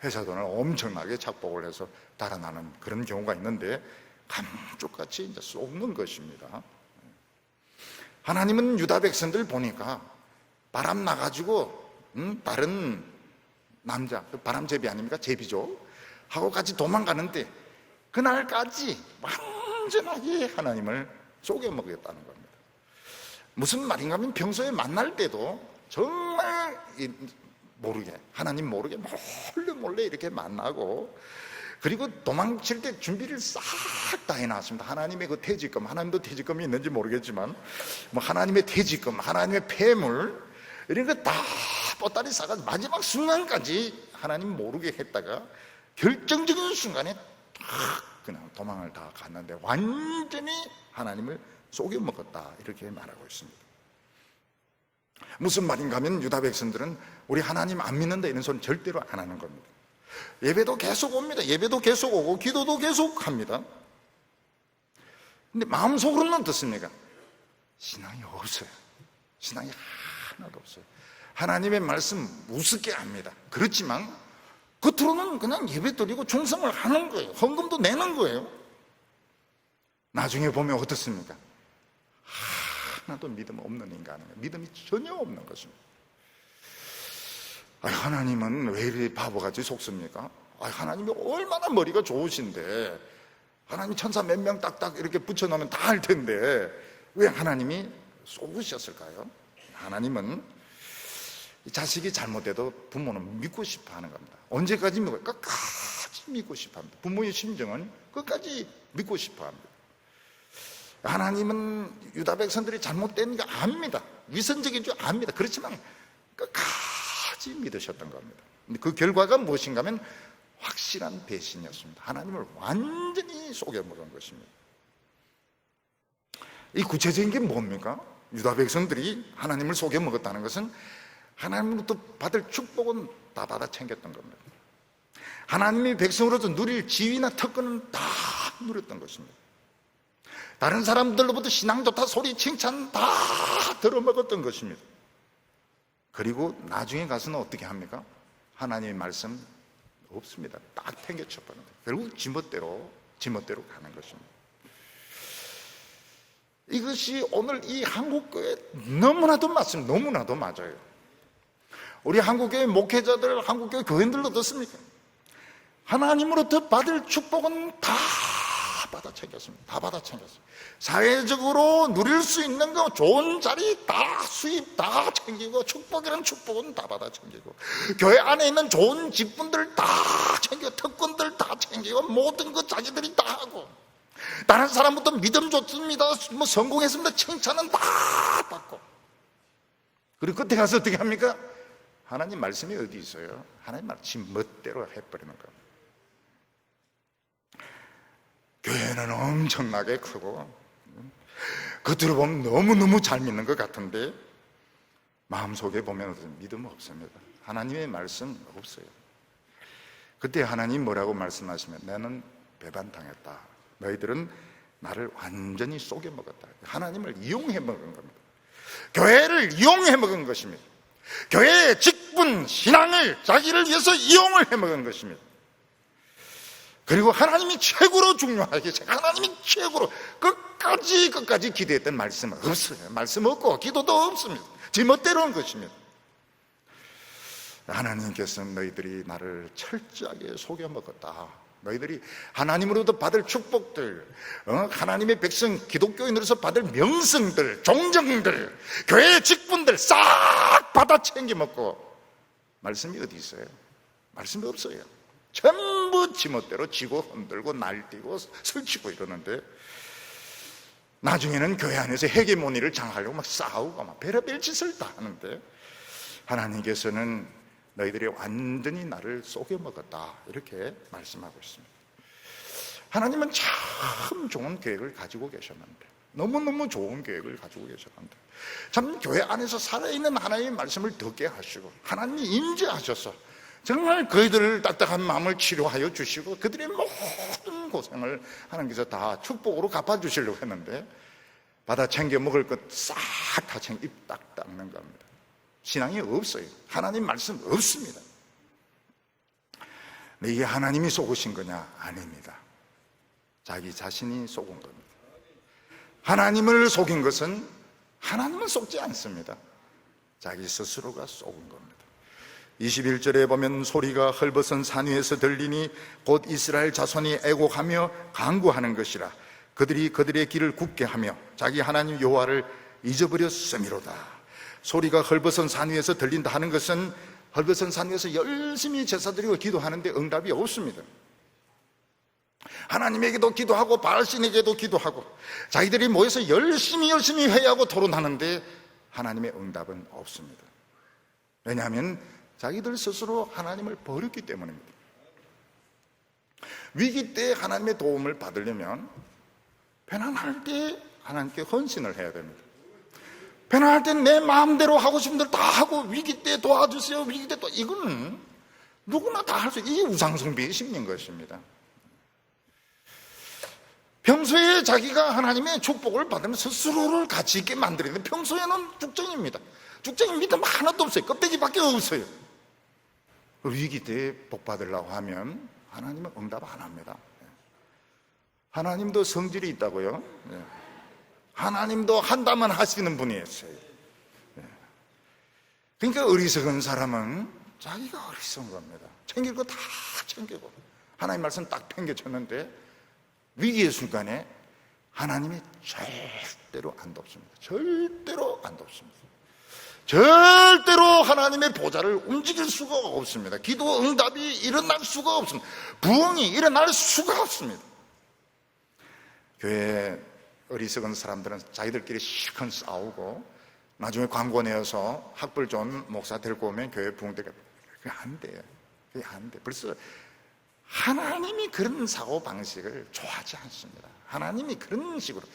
회사 돈을 엄청나게 착복을 해서 달아나는 그런 경우가 있는데 감쪽같이 이제 쏘는 것입니다. 하나님은 유다 백성들 보니까 바람 나가지고 다른 남자, 바람제비 아닙니까? 제비죠. 하고 같이 도망가는데 그날까지 완전하게 하나님을 속여먹였다는 겁니다. 무슨 말인가 하면 평소에 만날 때도 정말 모르게, 하나님 모르게 몰래 이렇게 만나고, 그리고 도망칠 때 준비를 싹 다 해놨습니다. 하나님의 그 퇴직금, 하나님도 퇴직금이 있는지 모르겠지만 하나님의 퇴직금, 하나님의 폐물 이런 거 다 보따리 싸가지고 마지막 순간까지 하나님 모르게 했다가 결정적인 순간에 탁 그냥 도망을 다 갔는데 완전히 하나님을 속여먹었다, 이렇게 말하고 있습니다. 무슨 말인가 하면 유다 백성들은 우리 하나님 안 믿는다 이런 소리는 절대로 안 하는 겁니다. 예배도 계속 옵니다. 예배도 계속 오고 기도도 계속 합니다. 근데 마음속으로는 어떻습니까? 신앙이 없어요. 신앙이 하나도 없어요. 하나님의 말씀 우습게 합니다. 그렇지만 겉으로는 그냥 예배 드리고 충성을 하는 거예요. 헌금도 내는 거예요. 나중에 보면 어떻습니까? 하나도 믿음 없는 인간이에요. 믿음이 전혀 없는 것입니다. 하나님은 왜 이리 바보같이 속습니까? 하나님이 얼마나 머리가 좋으신데 하나님이 천사 몇 명 딱딱 이렇게 붙여놓으면 다 할 텐데 왜 하나님이 속으셨을까요? 하나님은 자식이 잘못해도 부모는 믿고 싶어 하는 겁니다. 언제까지 믿어요? 끝까지 믿고 싶어 합니다. 부모의 심정은 끝까지 믿고 싶어 합니다. 하나님은 유다 백성들이 잘못된 거 압니다. 위선적인 줄 압니다. 그렇지만 끝까지 믿으셨던 겁니다. 그 결과가 무엇인가 하면 확실한 배신이었습니다. 하나님을 완전히 속여먹은 것입니다. 이 구체적인 게 뭡니까? 유다 백성들이 하나님을 속여먹었다는 것은 하나님으로부터 받을 축복은 다 받아 챙겼던 겁니다. 하나님이 백성으로서 누릴 지위나 특권은 다 누렸던 것입니다. 다른 사람들로부터 신앙 좋다 소리 칭찬 다 들어먹었던 것입니다. 그리고 나중에 가서는 어떻게 합니까? 하나님의 말씀 없습니다. 딱 팽개쳐버립니다. 결국 지멋대로 가는 것입니다. 이것이 오늘 이 한국교회 너무나도 맞습니다. 너무나도 맞아요. 우리 한국교회 목회자들, 한국교회 교인들 어떻습니까? 하나님으로부터 받을 축복은 다 받아 챙겼습니다. 다 받아 챙겼습니다. 사회적으로 누릴 수 있는 거 좋은 자리 다 수입 다 챙기고 축복이라는 축복은 다 받아 챙기고 교회 안에 있는 좋은 직분들 다 챙겨 특권들 다 챙기고 모든 거 자기들이 다 하고 다른 사람부터 믿음 좋습니다 뭐 성공했습니다 칭찬은 다 받고 그리고 끝에 가서 어떻게 합니까? 하나님 말씀이 어디 있어요? 하나님 말씀 멋대로 해버리는 겁니다. 교회는 엄청나게 크고 겉으로 보면 너무너무 잘 믿는 것 같은데 마음속에 보면 믿음 없습니다. 하나님의 말씀 없어요. 그때 하나님 뭐라고 말씀하시면 나는 배반당했다. 너희들은 나를 완전히 속여먹었다. 하나님을 이용해 먹은 겁니다. 교회를 이용해 먹은 것입니다. 교회의 직분, 신앙을 자기를 위해서 이용을 해 먹은 것입니다. 그리고 하나님이 최고로 중요하게 하나님이 최고로 끝까지 기도했던 말씀은 없어요. 말씀 없고 기도도 없습니다. 지멋대로 한 것입니다. 하나님께서는 너희들이 나를 철저하게 속여먹었다. 너희들이 하나님으로부터 받을 축복들, 하나님의 백성 기독교인으로서 받을 명성들, 종정들, 교회의 직분들 싹 받아 챙겨먹고 말씀이 어디 있어요? 말씀이 없어요. 전부 지멋대로 지고 흔들고 날뛰고 설치고 이러는데 나중에는 교회 안에서 헤게모니를 장하려고 막 싸우고 막 별의별 짓을 다 하는데 하나님께서는 너희들이 완전히 나를 속여먹었다 이렇게 말씀하고 있습니다. 하나님은 참 좋은 계획을 가지고 계셨는데 너무너무 좋은 계획을 가지고 계셨는데 참 교회 안에서 살아있는 하나님의 말씀을 듣게 하시고 하나님이 임재하셔서 정말 그들을 딱딱한 마음을 치료하여 주시고 그들의 모든 고생을 하나님께서 다 축복으로 갚아주시려고 했는데 받아 챙겨 먹을 것 싹 다 챙겨 입 딱 닦는 겁니다. 신앙이 없어요. 하나님 말씀 없습니다. 근데 이게 하나님이 속으신 거냐? 아닙니다. 자기 자신이 속은 겁니다. 하나님을 속인 것은 하나님은 속지 않습니다. 자기 스스로가 속은 겁니다. 21절에 보면 소리가 헐벗은 산 위에서 들리니 곧 이스라엘 자손이 애곡하며 간구하는 것이라 그들이 그들의 길을 굳게 하며 자기 하나님 여호와를 잊어버렸음이로다. 소리가 헐벗은 산 위에서 들린다 하는 것은 헐벗은 산 위에서 열심히 제사드리고 기도하는데 응답이 없습니다. 하나님에게도 기도하고 바알신에게도 기도하고 자기들이 모여서 열심히 회의하고 토론하는데 하나님의 응답은 없습니다. 왜냐하면 자기들 스스로 하나님을 버렸기 때문입니다. 위기 때 하나님의 도움을 받으려면 편안할 때 하나님께 헌신을 해야 됩니다. 편안할 때 내 마음대로 하고 싶은 대로 다 하고 위기 때 도와주세요 위기 때 또 이거는 누구나 다 할 수 이게 우상숭배의 심리인 것입니다. 평소에 자기가 하나님의 축복을 받으면 스스로를 가치 있게 만들어야 돼요. 평소에는 죽정입니다. 죽정이 믿음 하나도 없어요. 껍데기밖에 없어요. 위기 때 복 받으려고 하면 하나님은 응답 안 합니다. 하나님도 성질이 있다고요. 하나님도 한다면 하시는 분이었어요. 그러니까 어리석은 사람은 자기가 어리석은 겁니다. 챙길 거 다 챙기고 하나님 말씀 딱 팽개쳤는데 위기의 순간에 하나님이 절대로 안 돕습니다. 절대로 안 돕습니다. 절대로 하나님의 보좌를 움직일 수가 없습니다. 기도 응답이 일어날 수가 없습니다. 부흥이 일어날 수가 없습니다. 교회 어리석은 사람들은 자기들끼리 실컷 싸우고 나중에 광고 내어서 학벌 좋은 목사 데리고 오면 교회 부흥되게, 그게 안 돼요. 그게 안 돼. 벌써 하나님이 그런 사고 방식을 좋아하지 않습니다. 하나님이 그런 식으로,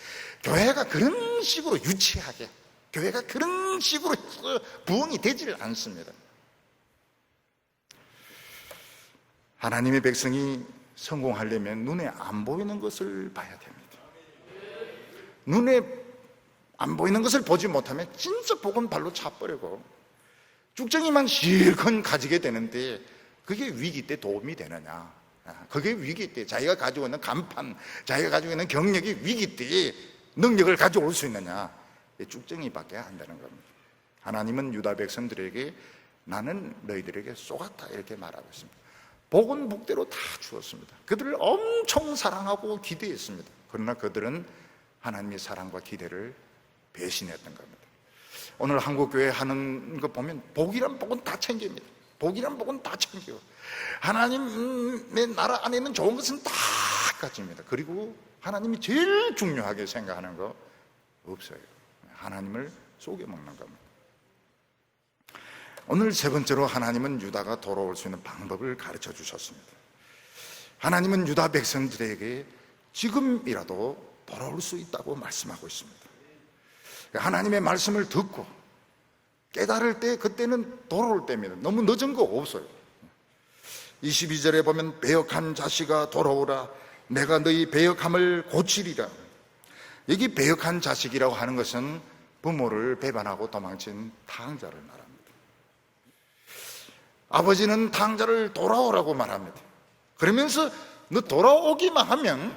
교회가 그런 식으로 유치하게, 교회가 그런 식으로 부흥이 되질 않습니다. 하나님의 백성이 성공하려면 눈에 안 보이는 것을 봐야 됩니다. 눈에 안 보이는 것을 보지 못하면 진짜 복은 발로 차버리고 쭉정이만 실컷 가지게 되는데 그게 위기 때 도움이 되느냐? 그게 위기 때 자기가 가지고 있는 간판, 자기가 가지고 있는 경력이 위기 때 능력을 가져올 수 있느냐? 쭉정이밖에 안 되는 겁니다. 하나님은 유다 백성들에게 나는 너희들에게 쏘았다 이렇게 말하고 있습니다. 복은 복대로 다 주었습니다. 그들을 엄청 사랑하고 기대했습니다. 그러나 그들은 하나님의 사랑과 기대를 배신했던 겁니다. 오늘 한국교회 하는 거 보면 복이란 복은 다 챙깁니다. 복이란 복은 다 챙기고 하나님의 나라 안에 있는 좋은 것은 다 가집니다. 그리고 하나님이 제일 중요하게 생각하는 거 없어요. 하나님을 속여먹는 겁니다. 오늘 세 번째로 하나님은 유다가 돌아올 수 있는 방법을 가르쳐 주셨습니다. 하나님은 유다 백성들에게 지금이라도 돌아올 수 있다고 말씀하고 있습니다. 하나님의 말씀을 듣고 깨달을 때 그때는 돌아올 때입니다. 너무 늦은 거 없어요. 22절에 보면 배역한 자식아 돌아오라 내가 너희 배역함을 고치리라. 여기 배역한 자식이라고 하는 것은 부모를 배반하고 도망친 탕자를 말합니다. 아버지는 탕자를 돌아오라고 말합니다. 그러면서 너 돌아오기만 하면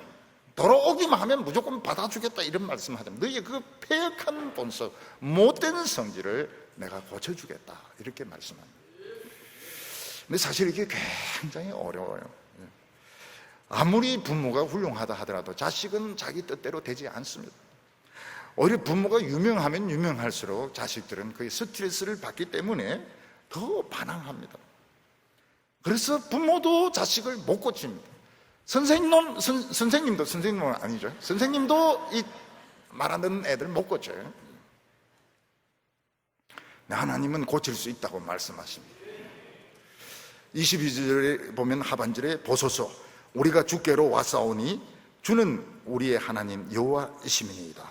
무조건 받아주겠다 이런 말씀하잖아요. 너희의 그 패역한 본성, 못된 성질을 내가 고쳐주겠다 이렇게 말씀합니다. 근데 사실 이게 굉장히 어려워요. 아무리 부모가 훌륭하다 하더라도 자식은 자기 뜻대로 되지 않습니다. 오히려 부모가 유명하면 유명할수록 자식들은 거의 스트레스를 받기 때문에 더 반항합니다. 그래서 부모도 자식을 못 고칩니다. 선생님도 아니죠. 선생님도 이 말하는 애들 못 고쳐요. 하나님은 고칠 수 있다고 말씀하십니다. 22절에 보면 하반절에 보소서 우리가 주께로 왔사오니 주는 우리의 하나님 여호와이시니이다.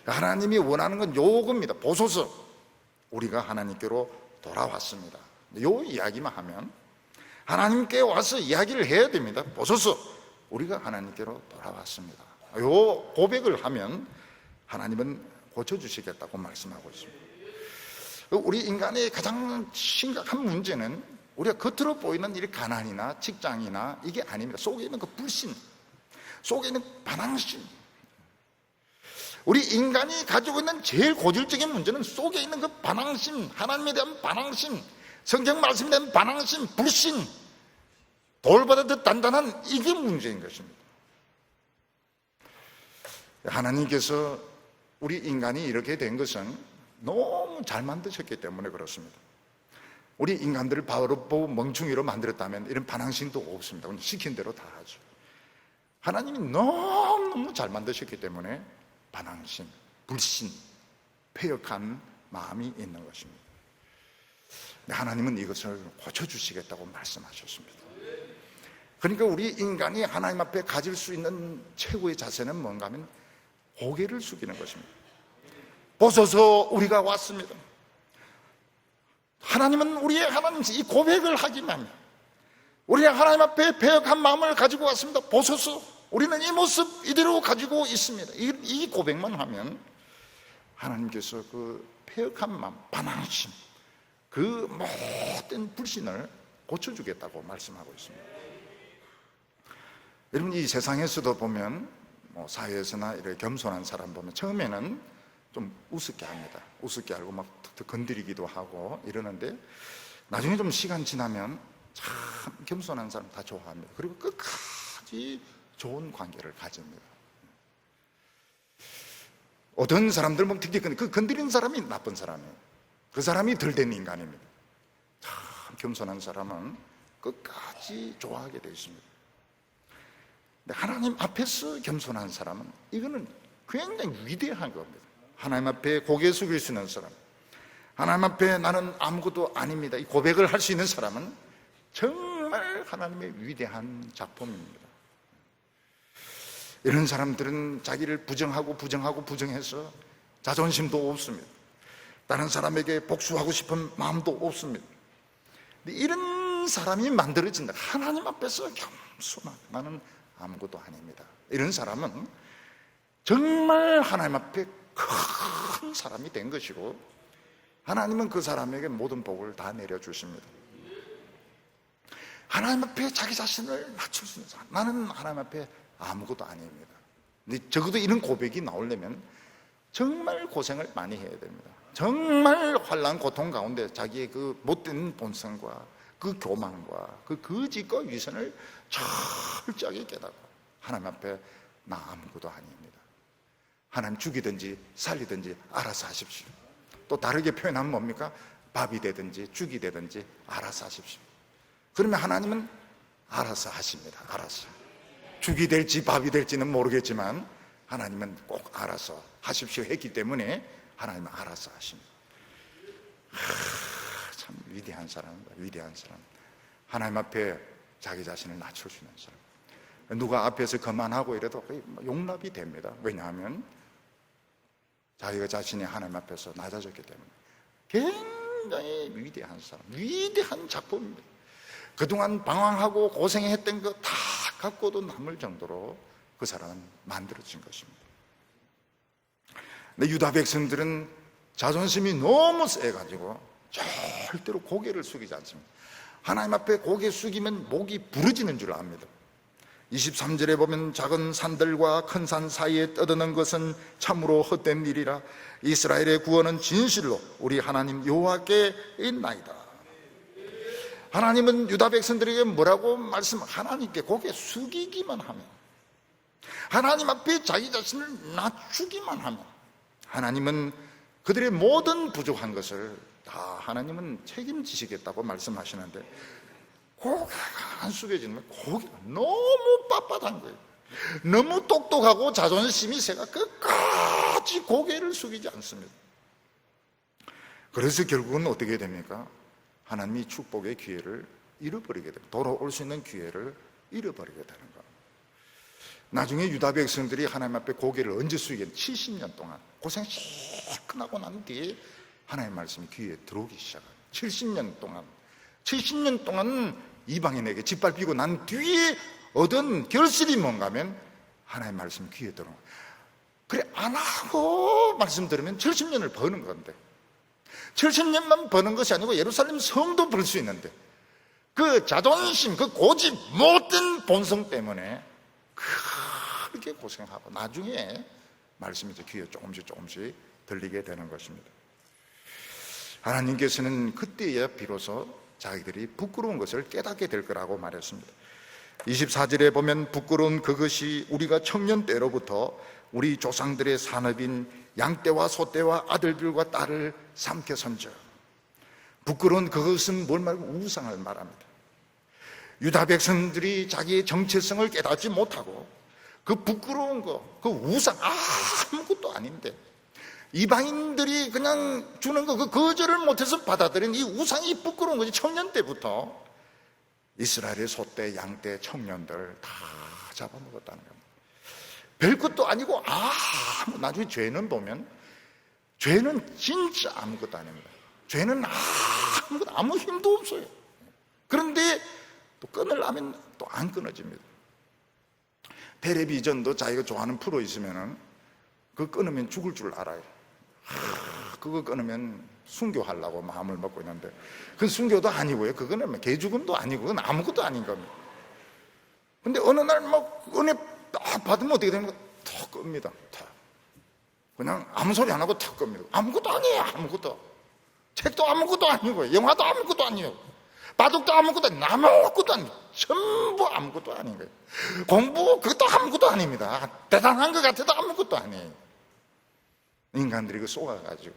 하나님이 원하는 건 요겁니다. 보소서 우리가 하나님께로 돌아왔습니다. 요 이야기만 하면 하나님께 와서 이야기를 해야 됩니다. 보소서 우리가 하나님께로 돌아왔습니다. 요 고백을 하면 하나님은 고쳐주시겠다고 말씀하고 있습니다. 우리 인간의 가장 심각한 문제는 우리가 겉으로 보이는 이 가난이나 직장이나 이게 아닙니다. 속에 있는 그 불신, 속에 있는 반항심. 우리 인간이 가지고 있는 제일 고질적인 문제는 속에 있는 그 반항심, 하나님에 대한 반항심, 성경 말씀에 대한 반항심, 불신, 돌보다 더 단단한 이게 문제인 것입니다. 하나님께서 우리 인간이 이렇게 된 것은 너무 잘 만드셨기 때문에 그렇습니다. 우리 인간들을 바로 보고 멍충이로 만들었다면 이런 반항심도 없습니다. 시킨 대로 다 하죠. 하나님이 너무너무 잘 만드셨기 때문에 반항심, 불신, 패역한 마음이 있는 것입니다. 하나님은 이것을 고쳐주시겠다고 말씀하셨습니다. 그러니까 우리 인간이 하나님 앞에 가질 수 있는 최고의 자세는 뭔가 하면 고개를 숙이는 것입니다. 보소서 우리가 왔습니다. 하나님은 우리의 하나님이시 이 고백을 하기만 우리가 하나님 앞에 배역한 마음을 가지고 왔습니다. 보소서 우리는 이 모습 이대로 가지고 있습니다. 이 고백만 하면 하나님께서 그 배역한 마음, 반항심, 그 모든 불신을 고쳐주겠다고 말씀하고 있습니다. 여러분 이 세상에서도 보면 사회에서나 이렇게 겸손한 사람 보면 처음에는 좀 우습게 합니다. 우습게 알고 막 건드리기도 하고 이러는데 나중에 좀 시간 지나면 참 겸손한 사람 다 좋아합니다. 그리고 끝까지 좋은 관계를 가집니다. 어떤 사람들 보면 특히 그 건드리는 사람이 나쁜 사람이에요. 그 사람이 덜 된 인간입니다. 참 겸손한 사람은 끝까지 좋아하게 되어 있습니다. 근데 하나님 앞에서 겸손한 사람은 이거는 굉장히 위대한 겁니다. 하나님 앞에 고개 숙일 수 있는 사람, 하나님 앞에 나는 아무것도 아닙니다, 이 고백을 할 수 있는 사람은 정말 하나님의 위대한 작품입니다. 이런 사람들은 자기를 부정해서 자존심도 없습니다. 다른 사람에게 복수하고 싶은 마음도 없습니다. 근데 이런 사람이 만들어진다. 하나님 앞에서 겸손하게 나는 아무것도 아닙니다. 이런 사람은 정말 하나님 앞에 큰 사람이 된 것이고, 하나님은 그 사람에게 모든 복을 다 내려주십니다. 하나님 앞에 자기 자신을 낮출 수 있는 사람, 나는 하나님 앞에 아무것도 아닙니다. 근데 적어도 이런 고백이 나오려면 정말 고생을 많이 해야 됩니다. 정말 환난 고통 가운데 자기의 그 못된 본성과 그 교만과 그 거짓과 위선을 철저하게 깨닫고 하나님 앞에 나 아무것도 아닙니다, 하나님 죽이든지 살리든지 알아서 하십시오. 또 다르게 표현하면 뭡니까? 밥이 되든지 죽이 되든지 알아서 하십시오. 그러면 하나님은 알아서 하십니다. 알아서. 죽이 될지 밥이 될지는 모르겠지만 하나님은 꼭 알아서 하십시오 했기 때문에 하나님은 알아서 하십니다. 참 위대한 사람입니다. 위대한 사람. 하나님 앞에 자기 자신을 낮출 수 있는 사람. 누가 앞에서 거만하고 이래도 거의 용납이 됩니다. 왜냐하면 자기가 자신이 하나님 앞에서 낮아졌기 때문에. 굉장히 위대한 사람, 위대한 작품입니다. 그동안 방황하고 고생했던 거 다 갖고도 남을 정도로 그 사람은 만들어진 것입니다. 근데 유다 백성들은 자존심이 너무 세가지고 절대로 고개를 숙이지 않습니다. 하나님 앞에 고개 숙이면 목이 부러지는 줄 압니다. 23절에 보면 작은 산들과 큰 산 사이에 떠드는 것은 참으로 헛된 일이라 이스라엘의 구원은 진실로 우리 하나님 여호와께 있나이다. 하나님은 유다 백성들에게 뭐라고 하나님께 고개 숙이기만 하면, 하나님 앞에 자기 자신을 낮추기만 하면 하나님은 그들의 모든 부족한 것을 다 하나님은 책임지시겠다고 말씀하시는데, 고개가 안 숙여지는 거예요. 고개가 너무 빳빳한 거예요. 너무 똑똑하고 자존심이 세가 끝까지 고개를 숙이지 않습니다. 그래서 결국은 어떻게 됩니까? 하나님이 축복의 기회를 잃어버리게 됩니다. 돌아올 수 있는 기회를 잃어버리게 되는 거예요. 나중에 유다 백성들이 하나님 앞에 고개를 언제 숙이게? 70년 동안 고생 시큰하고 난 뒤에 하나님의 말씀이 귀에 들어오기 시작해요. 70년 동안 이방인에게 짓밟히고 난 뒤에 얻은 결실이 뭔가 하면 하나님의 말씀이 귀에 들어오는 거예요. 그래 안 하고 말씀 들으면 70년을 버는 건데, 70년만 버는 것이 아니고 예루살렘 성도 벌 수 있는데, 그 자존심, 그 고집, 못된 본성 때문에 그렇게 고생하고 나중에 말씀이 귀에 조금씩 들리게 되는 것입니다. 하나님께서는 그때야 비로소 자기들이 부끄러운 것을 깨닫게 될 거라고 말했습니다. 24절에 보면 부끄러운 그것이 우리가 청년 때로부터 우리 조상들의 산업인 양떼와 소떼와 아들들과 딸을 삼켜선저. 부끄러운 그것은 뭘 말고 우상을 말합니다. 유다 백성들이 자기의 정체성을 깨닫지 못하고 그 부끄러운 거, 그 우상 아무것도 아닌데 이방인들이 그냥 주는 거 그 거절을 못해서 받아들인 이 우상이 부끄러운 거지. 청년 때부터 이스라엘의 소떼, 양떼, 청년들 다 잡아먹었다는 겁니다. 별것도 아니고 나중에 죄는 보면 죄는 진짜 아무것도 아닙니다. 죄는 아무 힘도 없어요. 그런데 또 끊으려면 또 안 끊어집니다. 텔레비전도 자기가 좋아하는 프로 있으면은 그거 끊으면 죽을 줄 알아요. 그거 끊으면 순교하려고 마음을 먹고 있는데 그건 순교도 아니고요. 그거는 개죽음도 아니고 그건 아무것도 아닌 겁니다. 근데 어느 날 막 은혜 딱 받으면 어떻게 되는 거예요? 탁 끕니다. 탁. 그냥 아무 소리 안 하고 탁 끕니다. 아무것도 아니에요. 아무것도. 책도 아무것도 아니고, 영화도 아무것도 아니고, 바둑도 아무것도 아니고, 전부 아무것도 아닌 거예요. 공부 그것도 아무것도 아닙니다. 대단한 것 같아도 아무것도 아니에요. 인간들이 그 속아가지고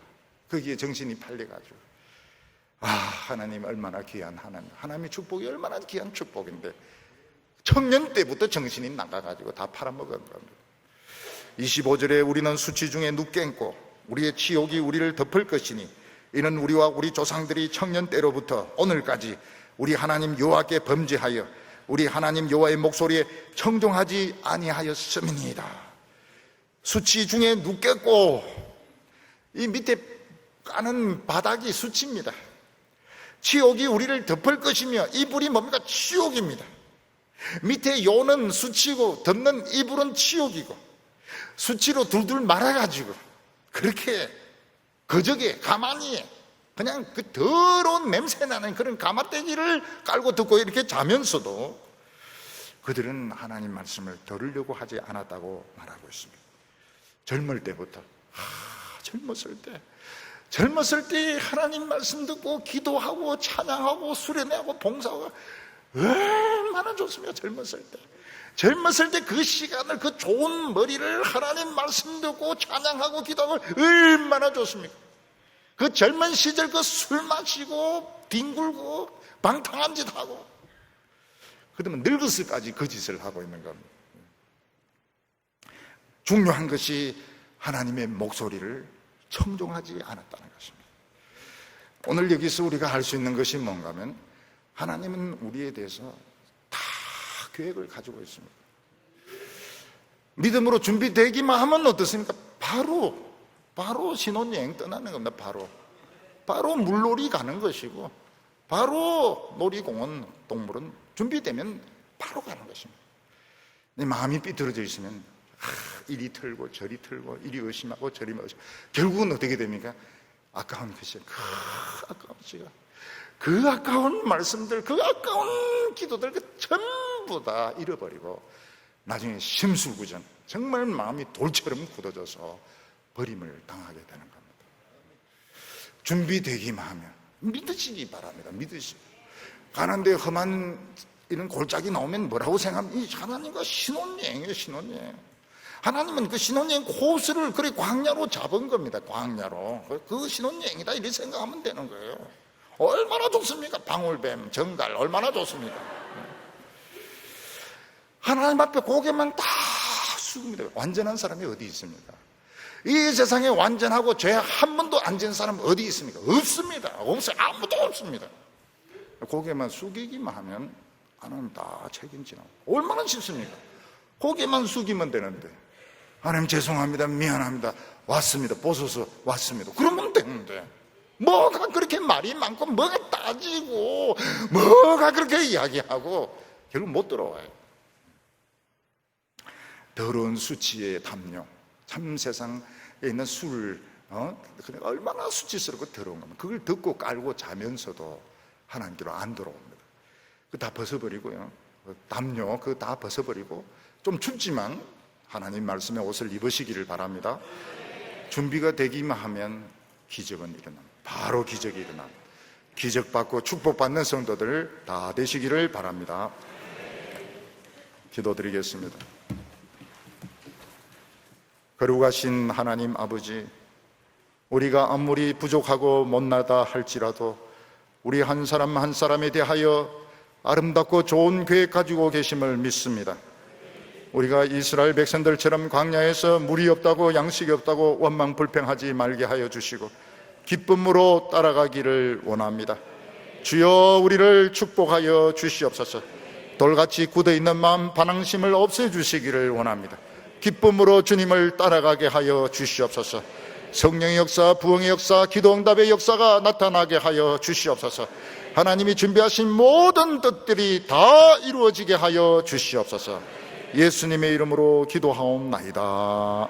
거기에 정신이 팔려가지고, 하나님 얼마나 귀한 하나님의 축복이 얼마나 귀한 축복인데 청년 때부터 정신이 나가가지고 다 팔아먹은 겁니다. 25절에 우리는 수치 중에 눕겠고 우리의 치욕이 우리를 덮을 것이니 이는 우리와 우리 조상들이 청년 때로부터 오늘까지 우리 하나님 여호와께 범죄하여 우리 하나님 여호와의 목소리에 청종하지 아니하였음이니이다. 수치 중에 눕겠고, 이 밑에 까는 바닥이 수치입니다. 치욕이 우리를 덮을 것이며, 이불이 뭡니까? 치욕입니다. 밑에 요는 수치고 덮는 이불은 치욕이고, 수치로 둘둘 말아가지고 그렇게 거적에 가만히 그냥 그 더러운 냄새나는 그런 가마떼기를 깔고 듣고 이렇게 자면서도 그들은 하나님 말씀을 들으려고 하지 않았다고 말하고 있습니다. 젊을 때부터, 젊었을 때 하나님 말씀 듣고 기도하고 찬양하고 수련회하고 봉사하고 얼마나 좋습니까? 젊었을 때 그 시간을, 그 좋은 머리를 하나님 말씀 듣고 찬양하고 기도하고 얼마나 좋습니까? 그 젊은 시절 그 술 마시고 뒹굴고 방탕한 짓 하고, 그러면 늙었을까지 그 짓을 하고 있는 겁니다. 중요한 것이 하나님의 목소리를 청종하지 않았다는 것입니다. 오늘 여기서 우리가 할 수 있는 것이 뭔가 하면, 하나님은 우리에 대해서 다 계획을 가지고 있습니다. 믿음으로 준비되기만 하면 어떻습니까? 바로 신혼여행 떠나는 겁니다. 바로 물놀이 가는 것이고, 바로 놀이공원, 동물원 준비되면 바로 가는 것입니다. 마음이 삐뚤어져 있으면 이리 털고 저리 털고, 이리 의심하고 저리 의심하고, 결국은 어떻게 됩니까? 아까운 것이요. 아까운 시간, 그 아까운 말씀들, 그 아까운 기도들, 그 전부 다 잃어버리고 나중에 심술구전, 정말 마음이 돌처럼 굳어져서 버림을 당하게 되는 겁니다. 준비되기만 하면 믿으시기 바랍니다. 믿으시고, 가는데 험한 이런 골짜기 나오면 뭐라고 생각하면, 이 하나님과 신혼여행이에요. 신혼여행. 하나님은 그 신혼여행 코스를 그래 광야로 잡은 겁니다. 광야로. 그 신혼여행이다 이렇게 생각하면 되는 거예요. 얼마나 좋습니까? 방울뱀, 정갈 얼마나 좋습니까? 하나님 앞에 고개만 다 숙입니다. 완전한 사람이 어디 있습니까? 이 세상에 완전하고 죄 한 번도 안 지은 사람 어디 있습니까? 없습니다. 없어요. 아무도 없습니다. 고개만 숙이기만 하면 하나님 다 책임지나. 얼마나 쉽습니까? 고개만 숙이면 되는데, 하나님 죄송합니다, 미안합니다, 왔습니다, 보소서 왔습니다, 그러면 되는데 뭐가 그렇게 말이 많고 뭐가 따지고 뭐가 그렇게 이야기하고 결국 못 들어와요. 더러운 수치의 담요, 참 세상에 있는 술, 얼마나 수치스럽고 더러운 겁니다. 그걸 듣고 깔고 자면서도 하나님께로 안 들어옵니다. 그거 다 벗어버리고요, 담요 그거 다 벗어버리고, 좀 춥지만 하나님 말씀의 옷을 입으시기를 바랍니다. 준비가 되기만 하면 기적은 일어납니다. 바로 기적이 일어납니다. 기적받고 축복받는 성도들 다 되시기를 바랍니다. 기도드리겠습니다. 거룩하신 하나님 아버지, 우리가 아무리 부족하고 못나다 할지라도 우리 한 사람 한 사람에 대하여 아름답고 좋은 계획 가지고 계심을 믿습니다. 우리가 이스라엘 백성들처럼 광야에서 물이 없다고 양식이 없다고 원망불평하지 말게 하여 주시고 기쁨으로 따라가기를 원합니다. 주여 우리를 축복하여 주시옵소서. 돌같이 굳어있는 마음 반항심을 없애주시기를 원합니다. 기쁨으로 주님을 따라가게 하여 주시옵소서. 성령의 역사, 부흥의 역사, 기도응답의 역사가 나타나게 하여 주시옵소서. 하나님이 준비하신 모든 뜻들이 다 이루어지게 하여 주시옵소서. 예수님의 이름으로 기도하옵나이다.